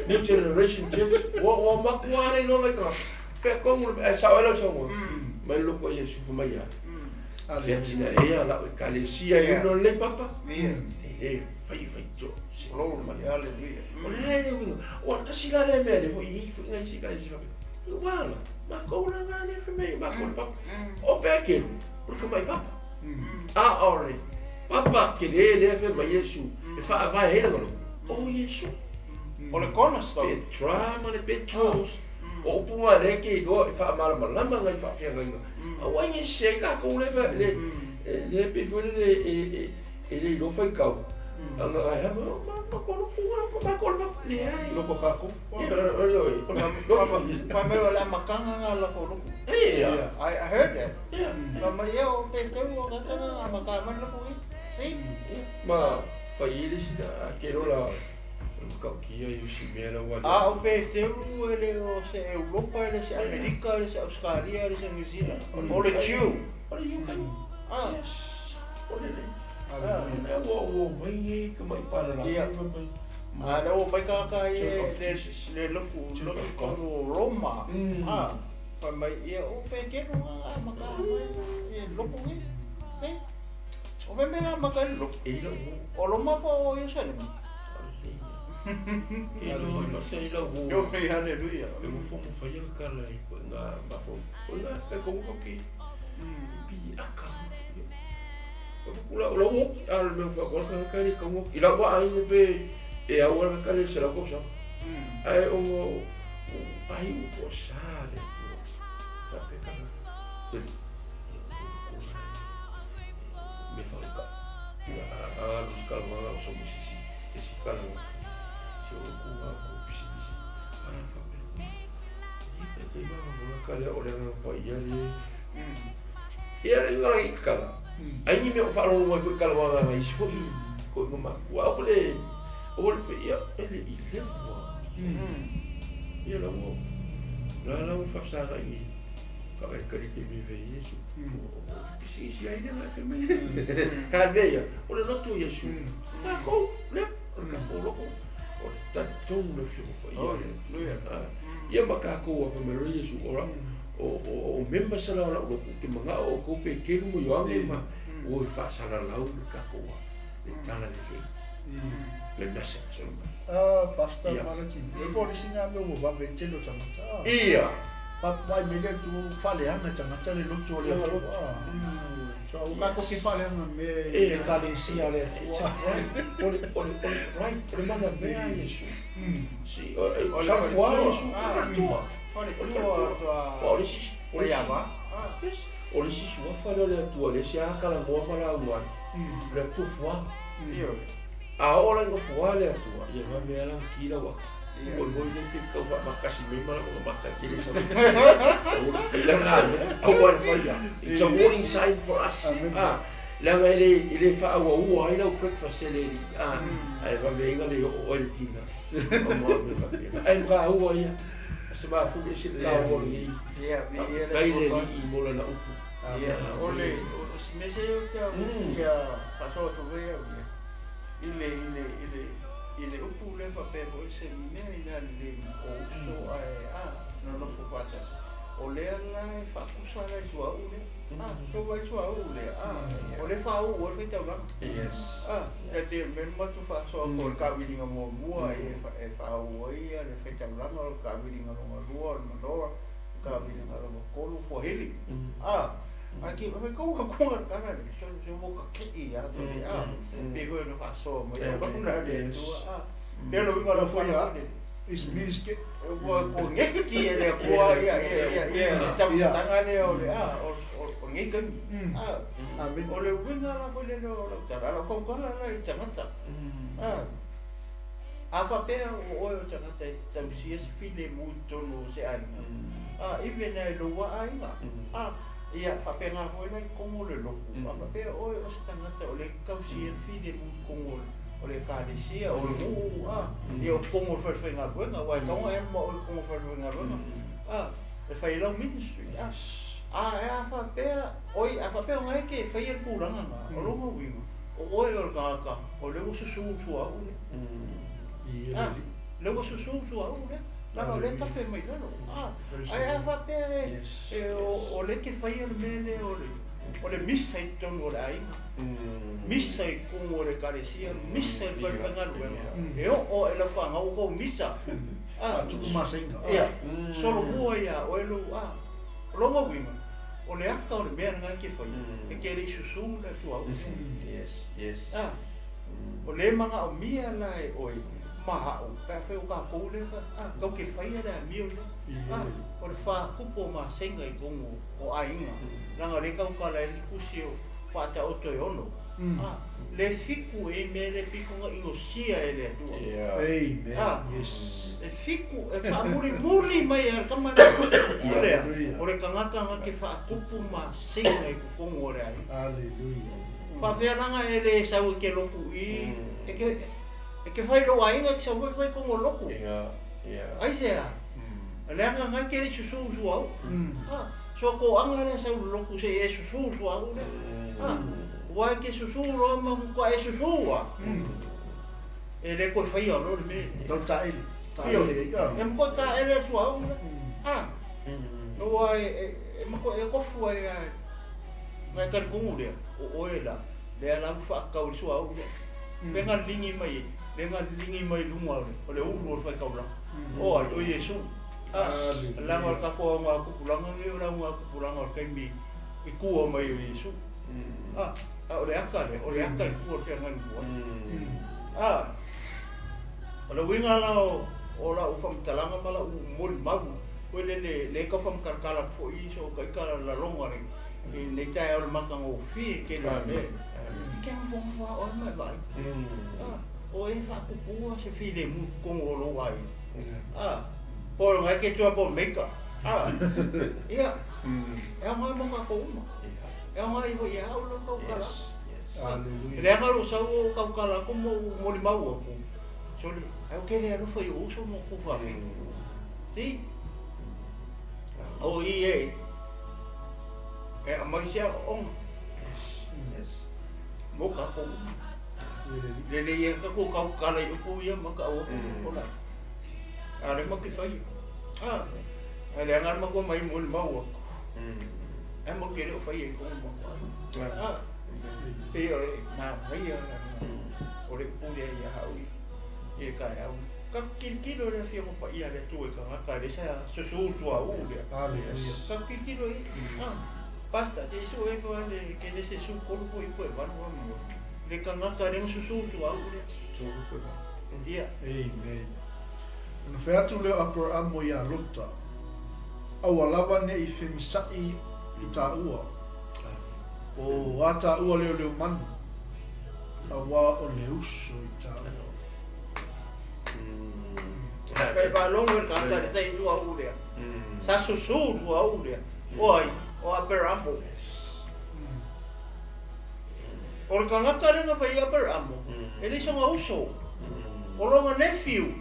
new generation church what makwa ni no ka fe kong sa elo so mo mai lo ko Yesu fa mai ya Tina la kalesia no le papa fai jo hallelujah o ka sila le me fo I fo ngai sika sika wala ma ko la ngani fe me ma ko papa o peke o ka mai papa ore papa ke le fe mai Yesu e fa vai hele no o Yesu o le cornerstone Petra ma le Petros o punga le ke do e fa mala mala ngai fa fe ngai a wangi se ka ko le le pe fo le lo fa ka anga ai ha ma ko no ma ko le ai lo ko ka ko pa me la makanga la ko I heard that ma yo pe ke o ka na makanga la ko ma fa ile si da ke ro la ka ki ai si me la wa o pe te u ele o se Europa ele se America ele se Australia ele se New Zealand o le chiu o le UK o le wo mai ka mai para la ada o mai ka le loku ko Roma pa mai e o pe ke no maka mai loku ni o me na maka loku o Roma po yo sa yo hallelujah mo fo mo fa yo ka la ko na ba fo na ko ko ki bi aka lo wo al me fa ko ka ni ko ila wa ai ne be e agora ka le será cosa ai o ai o sale ka pe ka me fa ka los calma so mi si si calma si o ku ko bisi bisi para fa pe ni pe te ma vo ka le o le pa ia le ngala ikala ai ni me fa lo mo fu calma ga i fo i ko no ma wa o le o le fe ia ele i le vo ia lo mo la o fafsara i ka ke me ve Yesu si ai le ke me ha veia o le lotu Yesu ka ko le ka ko lo o ta tonu le fio ko ia ma ka ko fa me Yesu ora o memba sala la o ke manga o ko pe ke mo yo ma o fa sala la o ka ko le tala le ke le message pasta malati e pole singa me o va vetelo tsamata ia pa vai me le tu fale anga tsamata le lotu le so o ka ko ke fale anga me e ka le sia le ole right mana me a Yesu si sa foi Yesu ole si yes ole si sua fale le tu ole si a kala mo mala wa le tu foi a ora ngo foi le tu ia va me ala kila wa o voi le que fa makasi me mala ko maka kile so o fila na o wa fa ya it's a warning sign for us la ele fa wa ai la breakfast ele ai va venga le o le tina ai va o ia se va fu que se la o ni vai le ni mo la upu ole se me se yo que pasó tu veo ile upu le fa pe bo se me ina le o so no patas o le la fa kusa la sua ule so va sua ule o le fa o fe ta ba yes ya de men ma tu fa so ko ka vi nga mo bua e fa o ia le fe ta ba no ka vi nga lo lua no do ka vi nga lo ko lu fo heli aqui vai com cara se vou aqui pe go no fa so mo ya ba na de tu pero vinga lo foi is miske ko ngeki ele ko ia tangane ole o ngeken ole vinga la pole no tara la ko la chamata fa pe o chamata tausi es file muito no se ai even lo wa ai ia fa pe nga ho nei como le lo fa pe o stangata ole kausi el file como ole ka de sia o io como fa nga buena wa ka o mo como fa nga buena le fa ilo ministry fa pe oi fa pe nga ke fa il kuranga o lo mo wi o ka o le usu su o le usu su o la le ka pe mai no fa pe o le ke fa il mele o le missa i tonu o le ainga missa i kungo o le karesia missa i whaiwhangaru e o e la whanga o kou missa tuku masainga ia solo mua ia o e lu longa winga o le aka o le mea ngai ke whai e ke re susu le tu au yes o le manga o mia lai oi maha o pe fe o ka kou le kau ke whai ala mio le o le wha kupo masainga i kungo o ainga ranga le kau ka lai kusi o whata o toi ono le fiku e me le pikunga ingo sia e le atua yes le fiku e wha muri mai ar kamana o le kangaka nga ke wha kupu ma singa i kukungo o le ai wha whiaranga e le sau ke loku i e ke whai lo ainga ki sa whai kongo loku ai sea le anga nga ke le susu au so ko anga le sau loku se e susu au le wa ke susu ro ma ko e susu e le ko fai lo me don't tai e mo ka e le su au no wa e mo ko e ko fu e nga ka ku le o e la le ala fa ka u su au le venga lingi mai lunga o le u lo fa ka ula o Yesu la ngol ka ko ma ku pulanga ngi ora ma ku pulanga ka mi i ku o mai Yesu o le aka ku o fe ngan ku o le winga la o la u fam talanga mala u mol magu ko le ka fam karkala fo i so ka kala la longa ni ne tai o maka ngo fi ke la le ke mo fo o ma vai o e fa ku pu se fi le mu ko o lo wai por ngai ke tua por meka ia e mai mo ka ko uma e mai vo ia o lo ka kala aleluia le ngalo sa o ka kala ko mo li mau ko so le ai o ke le no foi o so mo ku fa fi ti O i e amaisia on mo ka ko le ia ka ko ka kala i ko ia maka o ko la ale mo ki fai ale ngar mo ko mai mo mau e mo ke o fai ko mo e o na mai o le pule ia haui e ka au ka kilo le fia mo pa ia le tu e ka le sa susu tu au le ka kilo e basta te so e ko le ke le se su ko i ko va no le ka le susu tu au le so ko ia amen no fe atu le apor amo ia lota au alava ne I femisai I ta ua o ata ua leo manu awa o le uso I ta ua kai ba longo ka ta sai tu au le sa susu tu au le oi o aperamo o ka ngaka le na fai aperamo ele so nga uso o longa nephew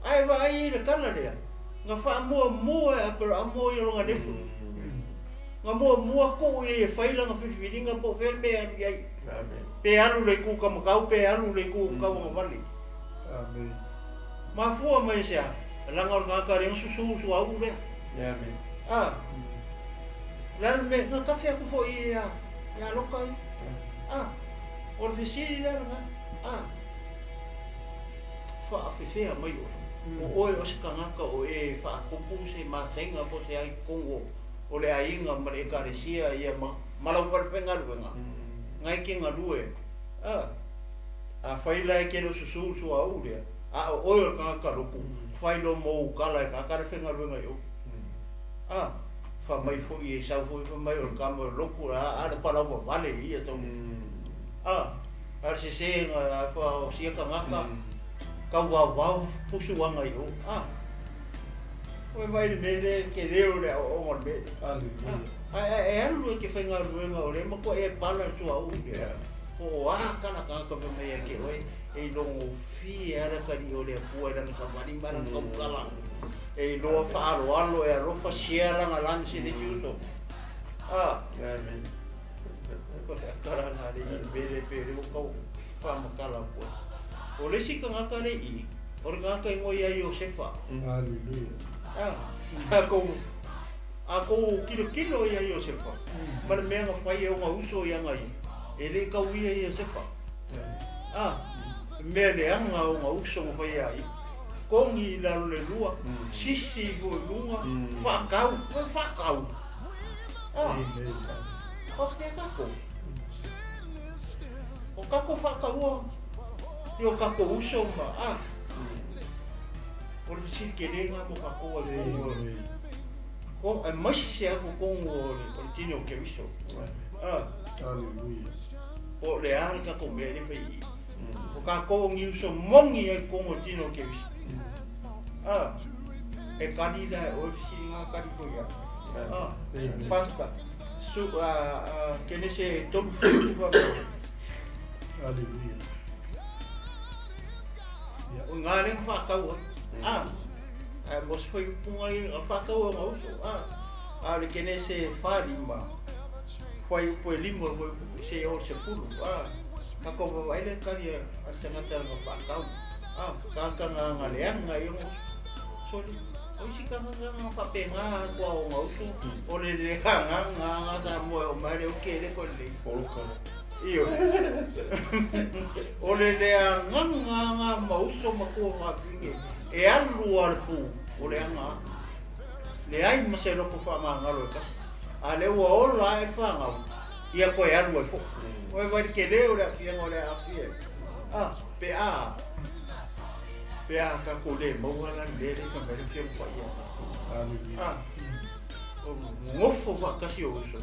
ai va ai le kala le nga fa mo aperamo yo longa nephew nga mo ko e fai la nga filinga po verme ai pe alu le ku ka makau pe alu le ku ka mo vali amen ma fua mai sia langa o ngaka le susu tu au le amen lan me no café ko fo ia ya lokai o fisili la fa afifea mai o o se kangaka o e fa kupu se masenga po se ai kongo o le ainga ma le karesia ia mala farfenga luenga ngai ke ngalue a faila ke lo susu su au le o o kangaka lupu failo mo kala ka fenga luenga yo fa mai fo I sa fo mai o kamo loku a para mo vale ia to a se fa sia ka ngaka ka wa pusu wanga yo o vai de me ke leo le o mo be alu ke fenga luenga o le mo ko e pala tu au o kana ka me ke oi e longo fi era ka di o le pu era ka mari bara ka kala e lo fa alo e lo fa siela nga lansi de justo amen ko kara na de bele pere mo ko fa mo kala po o le sika nga ka le I o nga ka mo ia Josefa haleluya ako kilo ia Josefa mar me nga fa ia nga uso ia nga e le ka ia Josefa me le nga nga uso mo fa ia kongi la le lua sisi go lunga fakau o se kako fakau yo kako uso ma o le si ke nga mo kako le ko e masia ko kongo le tino ke viso haleluya o le arka ko me le fai o kako ngi uso mongi e kongo tino ke viso e kanila o singa kaniko ya pasta su kene se tom fu va haleluya o ngale fa ka o mos foi pungai fa ka o le kene se farima foi po limo se o se fulu ka ko vai le karia a tangata no fa ka ka ngale nga yo soli o si ka nga papenga ko o ngausu o le nga sa mo o mare o ke le ko le polka io o le nga mauso mako nga pinge e alu arpu o le nga le ai maselo ko fa ma ngalo ka ale o la e fa nga ia ko e alu fo o vai ke le o le afia o le afia pe pe ka ko le mo nga le ka me ke ko ia o ngofo va ka si o so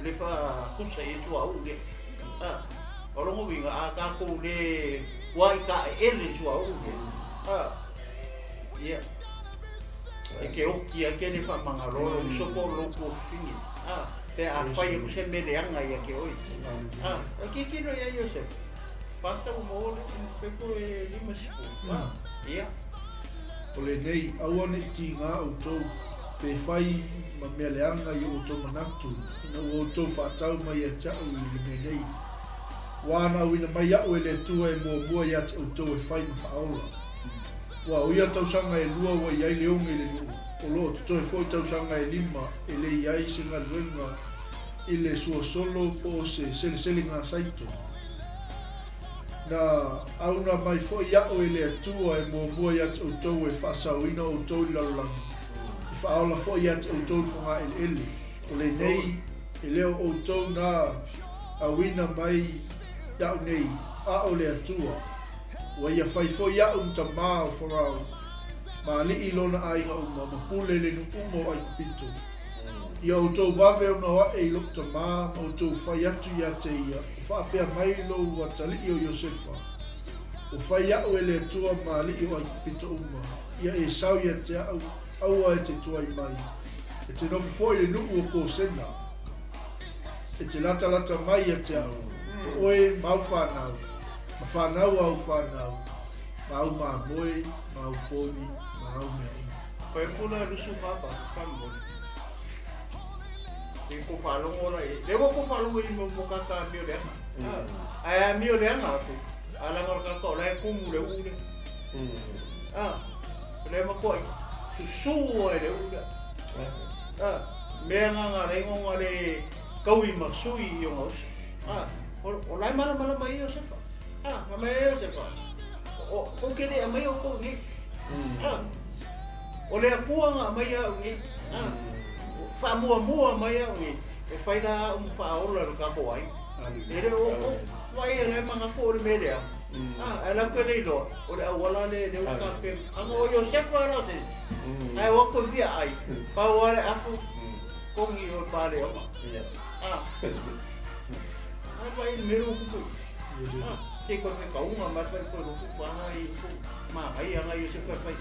le fa kusa e tu au le o lo mo vinga ka ko le wai ka ele tu au le ia e ke o ki a ke le fa manga lo so ko lo ko fini pe a fai ko se me le anga ia ke oi ke no ia yo se pasta mo le pe ko e lima siku ia o le nei aua ne iti ngā o tau pe whai ma mea leanga i o tau manatu ina o tau whaatau mai a tau i le me nei wana au ina mai au e le tua e mua i ati o tau e whai ma whaola wa o ia tau sanga e lua wa iai leonga i le nuu o loo tuto e fwoi tau sanga e lima e le iai se ngā luenga i le sua solo po se sele ngā saito na auna mai fwoi iao e le atua e mua i ati o tau e whaasauina o tau i lalulangi i whaola fwoi i ati o tau i whanga ele o le nei e leo o tau na awina mai iao nei a o le atua wa ia fai fwoi iao mta maa o wharau ma li i lona ainga uma ma pule le nukumo ai kupito ia o tau bawe o na wae i lukta maa ma o tau fai atu ia te ia o whaapea mai lo ua tali i o Iosefa o fai au e le atua ma li i o ai kupito uma ia e sau ia te au aua e te tuai mai e te nofu foi le nuku o ko sena e te lata mai ia te au o oe mau whanau ma whanau au whanau ma au maa moe ma au poni Koe puna rusu papa, kambo. E ko whalongo ora e. Lewa ko whalongo i mo kaka mio leanga. Ai mio leanga aku. Ala ngor kaka ola e kumu le ure. Lewa ko ai. Susu e le ure. Mea nganga rengonga le kaui masui i o ngausi. Olai mala mai o sefa. Mai o sefa. O kere a mai o ko ngi. O le apuanga mai au ngi. Whamua mai au ngi. E whaira whaola ro ka ko ai. E re o wai e le manga ko ore merea. E la pele i loa. O le awala le usa pe. Anga o Iosefa rao se. Ai wako via ai. Pau wale aku. Kongi o pare oma. Ai wai meru kupu. Te ko me kaunga mata ko ro ku ana i ku. Ma ai anga Iosefa pai.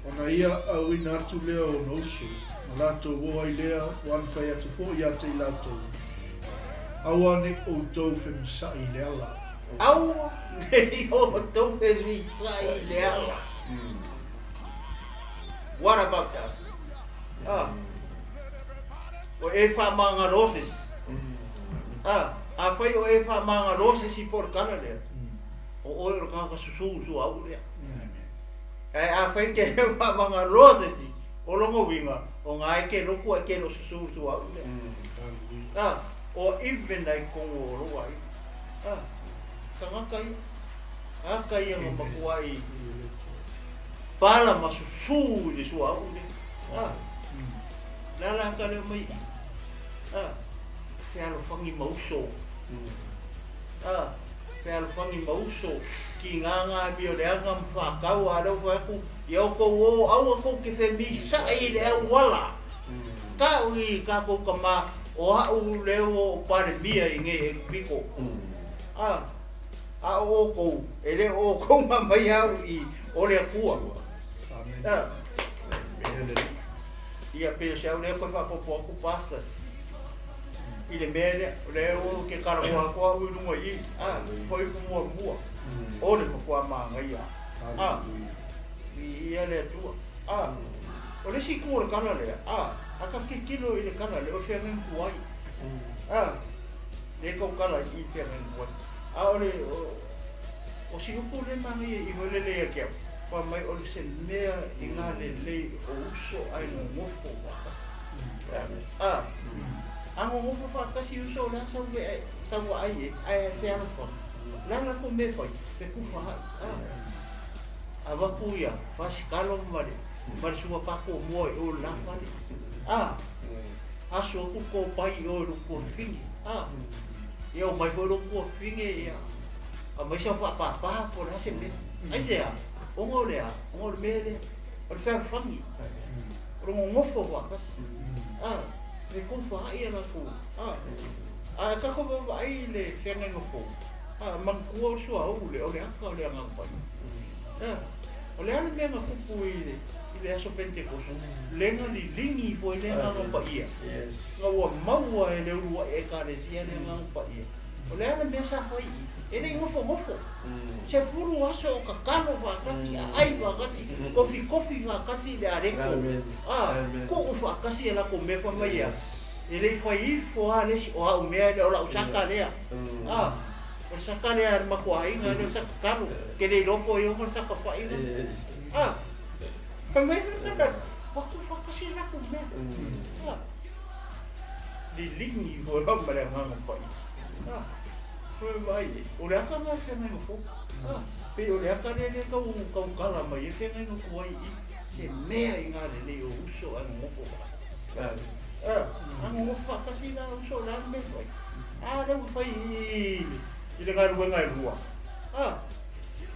Ona ia au ina atu lea o nousu, ma lato woa i lea wan whai atu fo i ate i lato. Aua ne o tau whemisa i lea la. Aua ne o tau whemisa i lea la. What about us? O e whamanga roses. A whai o e whamanga roses i por kara lea. O oi ro kaka susu au lea. A whai ke mga roses o longo winga o ngā ke loku a ke lo susu au lea. O even ai kongo o roa i. Ka ngakai. Ngakai ang makua i. Pala ma susu i su au lea. Lala ka leo mai. Whialo whangi mauso. Whialo whangi mauso. Ki nganga mio leanga mwhakau a rau whaku i au kou o au a kou ke whemisa i lea wala. Ka ui ka kou ka mā o hau leo o pare mia i nge e piko. A o kou, e le o kou mamai au i o lea kua. Ia pēo se au lea koe whapopo aku pasas. I le mele, leo ke karamoa koa ui runga i. Koi kumua. O le kukua maanga ia. Ia lea tua. O le si kua le kana lea. Aka ke kilo i le kana lea o whia ngen kuai. Le kau kala i whia ngen kuai. O le o si upu le maanga ia i wale lea kia. Kwa mai o le se mea i ngā le lei o uso ai ngofo waka. Ango ngofo waka si uso la sau ai ai whia nofo. Lana ko me fai, pe kufa hai. A waku ia, whasikalo mare. Mare sua pako moe o la whare. Aso aku ko pai o ruko whingi. Ia o mai ko ruko whingi ia. A mai sa whapapa po rase me. Ai sea, ongo lea, ongo le mele. O le whea whangi. Rongo ngofo wakas. Me kufa hai ana ku. A kako mawa ai le whenga ngofo. Mangkua sua au le o le aka o le anga pai. O le ana mea kupu i le aso Pentecost. Lenga li lingi po i le anga pai ia. Nga ua maua e le urua e karesia le anga pai ia. O le ana mea sa hoi. E rei ngofo. Se furu aso o kakalo whakasi, ai whakasi, kofi whakasi le areko. Ko u whakasi e lako me pa mai a. E rei whai ifo a lesi o au mea le o la usaka lea. O saka lea makua inga le o saka kalo. Ke rei lopo e o saka whai inga. Pa mai naka, waku whakasi e lako mea. Di lingi o lau mare nganga whai. Foi vai, o le aka nga whenga no fo. Pe o le aka rere kau kala mai e whenga no kuai i. Se mea i ngā rere o uso anu moko wa. Anu moko whakasi ngā uso la me fai. Rau whai i le ngā ruenga e rua.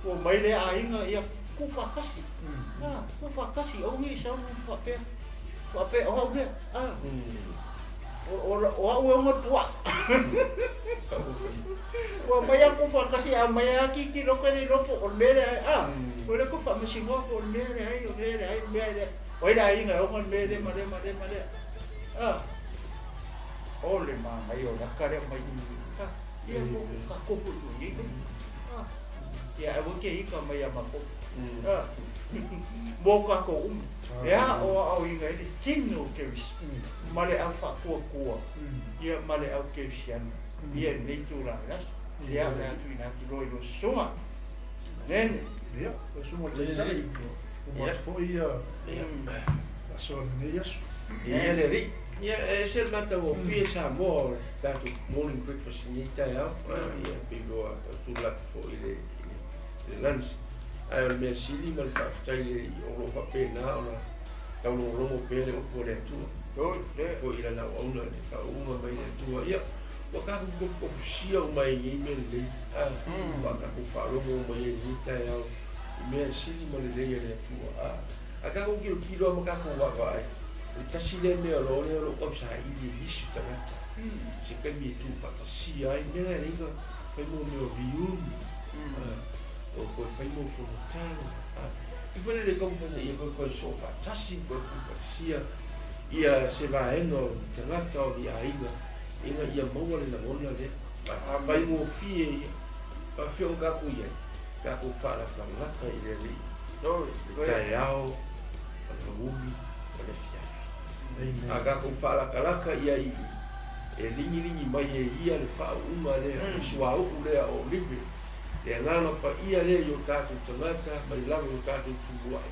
O mai le a inga ia ku whakasi. Ku whakasi, au ngi sau whapea. Whapea o hau lea. O au e onga tua. Wa mai aku whakasi a mai a ki roko ni ropo o mere ai. O le ko whamasingo o mere ai, o mere ai, mere. O ira ai inga o mere, mare. O le mai o la kare mai i. Ia mo ka kopu i. Ia e woke i ka mai a mako. Mo ka ko Ia o au inga i tino keris. Male au whakua. Ia male au kerisiana. Ia nei tūra las. Ia le atu ina ki roi lo songa. Nene. Ia, o songa te tai. O mat fo ia. Aso ne yasu. Ia le ri. Ia e se mata o fie Salamo datu morning breakfast ni tai au. Ia piloa tūla fo ile lunch. Ai o me sili mal fa tai le o fa pena o tau no romo pele o por tu. Fo ila na ona fa uma mai tu ia. Waka ko sia mai i me le waka ko fa romo mai ni tai au me sili mal le le tu aka ko kilo ma ka ko wa ai kasi le me lo ko sa i di bisu ta se ke mi tu pa si ai me le ringa fa mo me viu o ko fa mo fo ta i fole le ko fa ia ko sofa tasi ko sia ia se va eno tanga o di aiga ina ia maua le namona le vai mo fie pa fio ka ku ia ka ku fa la lata i le li tai ao pa umi pa le fia aga ku fa la kalaka ia i e lingi mai e ia le fa uma le sua o le o libe e ngana pa ia le yo ka tu tangata mai la yo ka tu tuai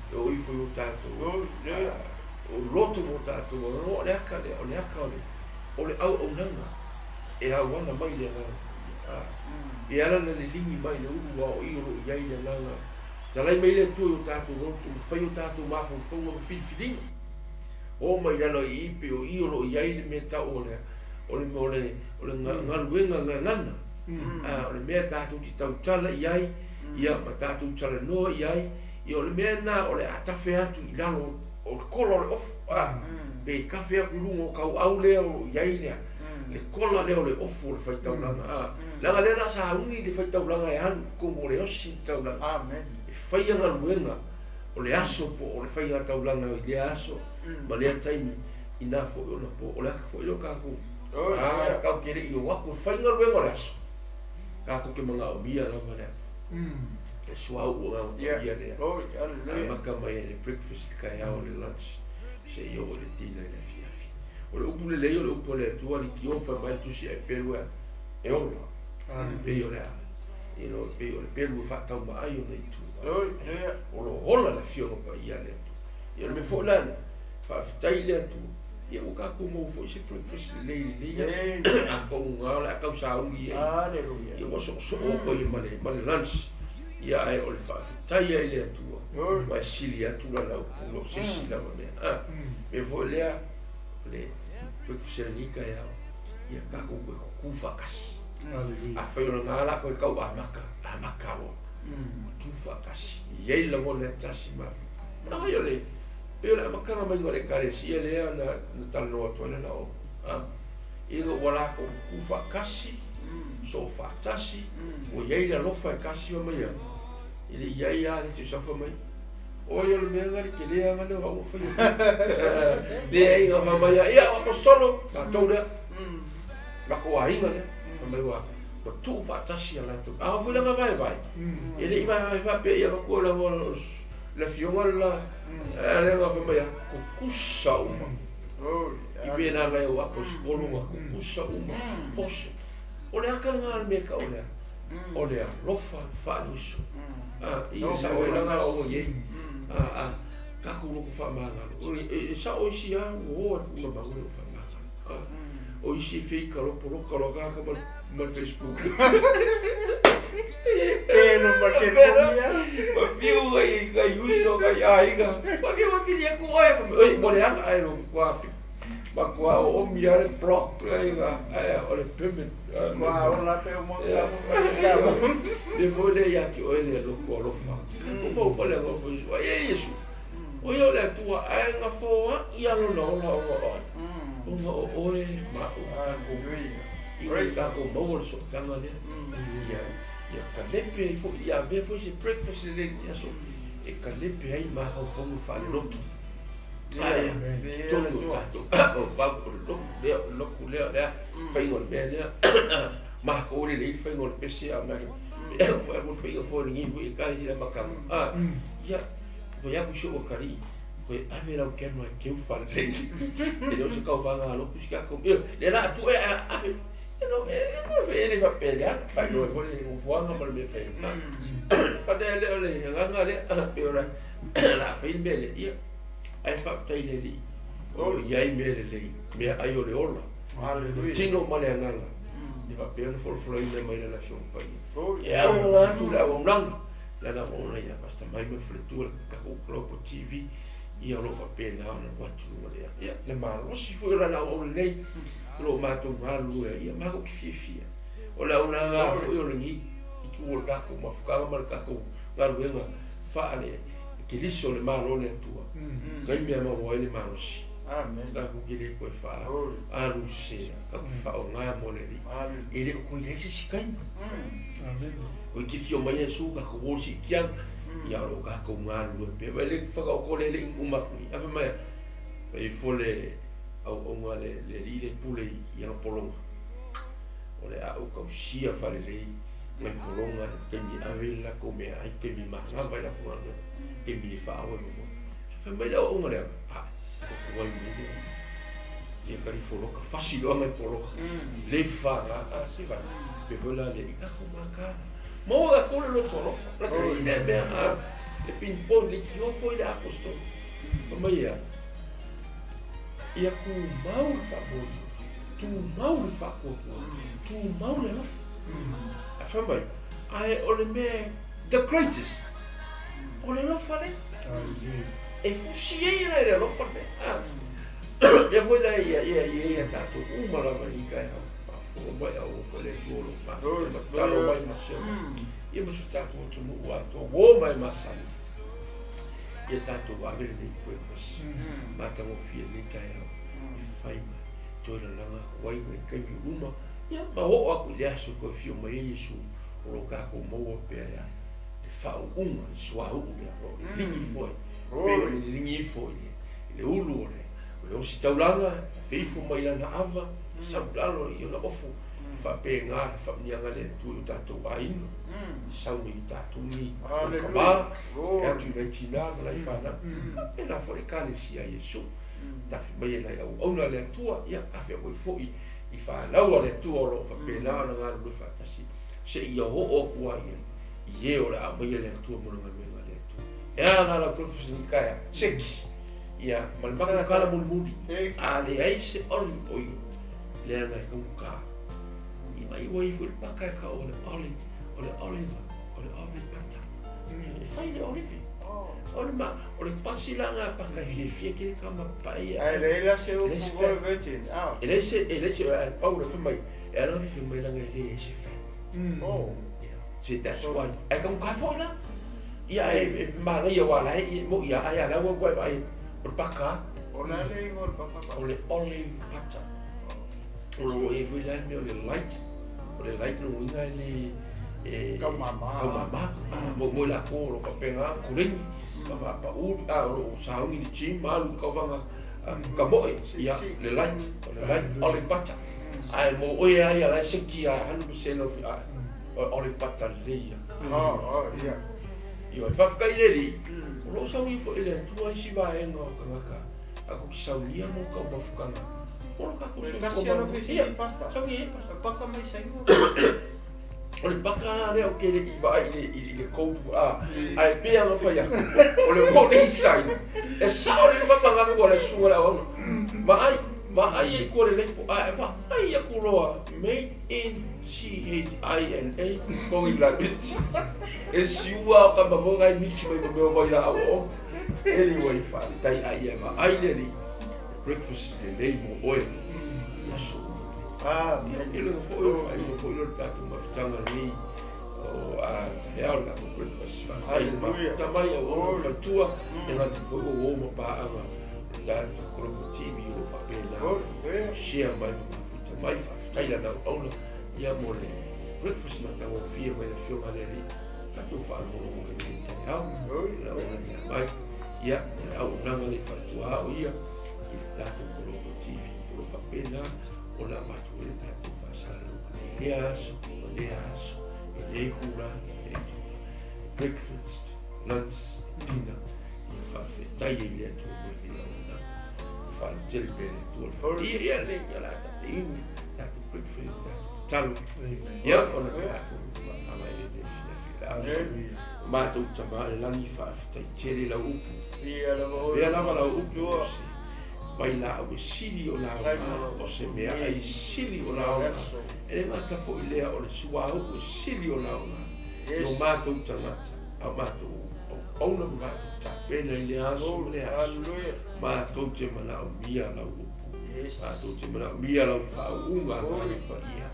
o i fo yo ta o loto mo ta tu o le aka o le au nanga e a wana mai le nga e ala na le lingi mai le uru wa o iro i ai le nga talai mai le tu o tatu rotu fai o tatu mafu fonga o filfilinga o mai lalo i ipe o iro i ai le me ta o le ngaluenga ngana o le mea tatu ti tau tala i ai ia ma tatu tala noa i ai i o le mea na o le atafe atu i lalo o le kolo le ofu be kafe aku lungo kau au leo iai lea le kola leo le ofu le faitaulanga langa lera sa ungi le faitaulanga e anu komo le osi taulanga Amen. e faia ngaluenga o le aso po o le faia taulanga i le aso ma lea taimi ina fo i ona po o le aka fo i o kaku kau kere i o waku fai ngaluenga o le aso kaku ke mga o mia lama lea e suau o ngau ia lea maka mai le breakfast kai au le lunch se io le tina le fiafi o le upu le leo le upu le tua li ki ofa mai tu si e pelu e ora pe io le e no pe io le pelu fa tau mai o le tu o lo hola la fio pa ia le tu ia me fo la fa tai le tu ia o ka ko mo fo se breakfast le ia a ko nga la ka sa u ia ia o so ko i male lunch ia ai o le fa tai le tu ma silia tu la o se sila ma me foi lea le profesionica ia ka ko ku fakas a foi ona ngala ko ka wa maka o tu fakas ia la mo le tasi ma na yo le pero la maka mai ngore kare si le na tal no to le no e lo wala ko ku fakasi so fatasi o ia la lo fakasi ma ia ele ia le tu sa fa mai o ia le mea ngari ke lea ngana wa uwha ia lea inga mamaya ia o solo ka tau lea mako a inga lea mai wa ko tu fa tasi ala tu a fu la vai ele vai pe ia ko la fionga la nga fa mai ko kusa uma i bena mai wa ko skolu wa ko kusa uma pos ole akala me ka ole lofa fa niso i sa o la o ye ka ku lo fa manga sa o sia o ma ba o fa manga o isi fi ka lo ka ma Facebook Pero porque ma fiu ga uso ga ai ga ma fiu ma pidi ku ai mo le ai lo kwa o mi ale block ai ga ai o le payment Qua la pe mo de vole ya ki o le lo ko lo fa ko le go o ye yesu o yo le tua ai nga fo ia lo no o e ma i ka ko mo so kanga le ya ka lepe fo ya be fo se breakfast le ya so e ka lepe ai ma fo mo fa le loto ai tonu ta o fa ko lo ku le ya fa i ngol be le ma ko le fa i ngol pe se a ma ko fa i fo ni fo i ka si la makam ya ko ya ku sho kari ko ave la ke no ke u fa le e no se ka va nga lo ku ska ko le la tu e ave no ele va pegar fa no vou voar no me fe pa de le nga le pe ora la fe bele ia ai fa tai le li o ia me le me ai o le ola tino male nga ni va pe no for flow le mai la show pa ia o la tu la o blanc la na o la ia basta mai me fretura ka o globo TV ia lo fa pe na o watu le ia le malo si foi la na o le lo mato malu ia ma ko fifia o la una nga o le ni ki o ka ko ma fuka ma ka ko nga lu nga fa ale ke liso le malo le tua kai me ma o le malo si amen ka ko ki le ko fa a lu se ka ko fa o nga mo le ni ele ko ile si kai amen o ki fio mai su ka ko o si kian ia lo ka ko nga lu pe le fa ko le uma ni ave mai e fole au nga le le pule ia polonga o le au ka sia fale le mai polonga ke mi avela ko me ai ke mi ma na vai la polonga ke mi fa o no fa mai la o nga le ko wai mi ia ka ri folo ka fasi lo mai polonga le fa si va pe vola le ka ko ma ka mo ga ko le tolo la ko ide be le ping pong le tio foi da apostol mai ia ia ku mau fa bo tu mau fa ko tu mau le a fa mai ai ole me the greatest ole lo fa le e fu si le lo fa me ya foi da ia ta tu uma la vai kai ha fu mai au fo le golo ma ta lo mai ma se ia mo sta ko tu mo wa to wo mai ma sa ia ta tu va ver ni breakfast ma ta mo fi le kai fai to la langa wai me kai uma ia ma ho aku le aso ko fi o mai yesu o ka ko mo pe ya e fa uma swa u ya ro lingi foi pero lingi foi le ulu o si taulanga fe fu mai la na ava sa blalo io la ofu fa pe nga fa nia nga le tu ta to ai sa mi ta tu ni ma ya tu le china la fa na e na fo ka le si a yesu ta fi mai la o na le tua ia a fe o fo i fa la o le tua lo fa pe la na nga lu fa ta si se ia ho o kwa ia o la mai le tua mo na me le tua ya na la professor kaya six ia mal ba kala mulmudi ale ai se oli oi le na ku ka i mai wai fu pa ka ka ole pata fai le olive ole ma ole pasilanga pa ka fi ke ka ma pa ia ai le se o ko vete ele se au le mai ela fi mai la ngai le se fa c'est that's why ai ka ka fo na ia ma ia wala mo ia ai la wa ai Paka, ole olive pata. Ole e vila me ole light no inga le kamama. Mo la ko lo papenga kuring ka pa u lo sa ngi chi malu ka vanga ka boy ya le light olive pata. ai mo oe ai ala seki a 100% of o le pata leia ia io fa kai le ri lo sa wi fo ele tu ai si va e no ka ako ki sa wi mo ka ba fukanga o ka ku so kasi ano ia pasta sa wi paka mai sai o le baka le o ke le i vai le ko ai pe anga fa ya o le ko le sai e sa o le baka nga ko le suala o ma ai ko le po ai ma ai ko roa made in CHINA ko i la e siua ka ba mo ngai mi chi mai mo mo ila o anyway fa tai ai ma ai le breakfast le dei mo oil ya so ele foi o tato ma tanga ni o a real na breakfast fa ai ma tamai o fa tua e na foi o mo pa ama da ko TV o fa pena share mai tamai fa tai na ona ia mo le breakfast ma ta o fia mai le fio ale ri ta tu fa mo o ke ta la mai ia au nanga le fa tua o ia ta tu ko TV o fa pena o la matu e ta tu fa salo leas e hura breakfast lunch dinner fa fe tai le tu mo fi la fa tel bene tu for ia le la ta in ta tu breakfast talo ia ona ka ama e de fi ma tu tama la ni fa tai tele la upu ia la upu mai la o sili o la o se mea ai sili o la e mata fo ile o le sua o sili o la no mato tangata a mato o na mato ta pena ile aso le aso mato te mana o mia la o mato te mana mia la fa unga pa ia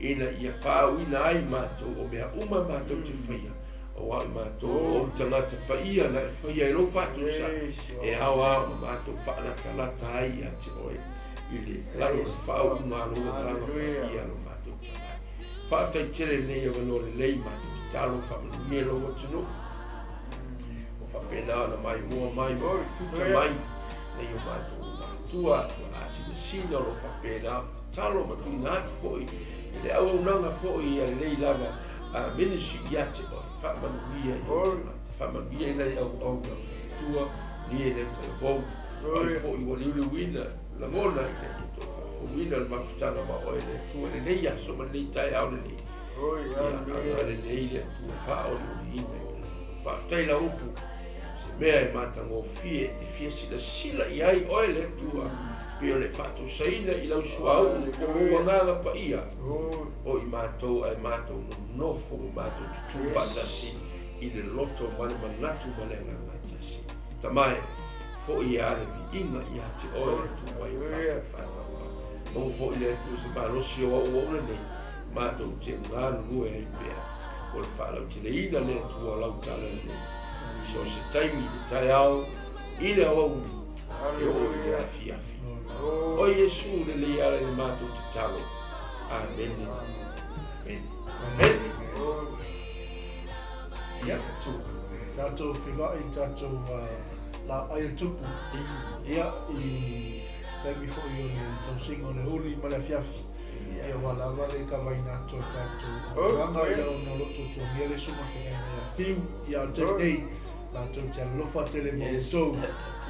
ina ia fa ina ai mato o mea uma mato te faia o ai mato o tangata pa ia na faia lo fatu sa e awa mato fa na kala tai a te oi ile la lo fa uma lo la ia lo mato fa ta tere nei o no le mato talo fa me lo o tino o fa pena na mai futa mai nei o mato tua a si lo fa pena talo ma tu na foi le au nanga foi ia lei lava a menisi iate o fa ma via ina au tua ni ele te bo ai foi o le wina la mona ke to fo wina ma fstana ma o ele tu le nei aso ma nei tai au le le nei le tu fa o ni fa stai la upu se me mata ngo fie si la sila ai o ele tua pio le fatu saina i lau suau o wanganga pa ia o i mātou ai mātou no fo mātou tu fantasi i le loto male manatu male ngatasi tamai fo i ale vi inga i ati o e tu mai o fo i le tu se malosi o le nei mātou te ngānu nue ai pia o le whaalau te le ina le tu o lau tala le so se taimi le tai au i le au e o i le afi o Yesu le le ala le mato te talo amen ia tatou whigai tatou la ai tupu ia i taimi fo i o le tausinga o le uli ma le afiafi ia wala wale ka mai nato tatou ranga ia o no loto tu mia le suma whenga ia piu ia o te nei tatou te alofa tele moutou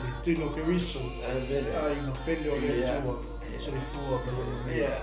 le tino ke riso ai no pele o le tua se le fua ka le mea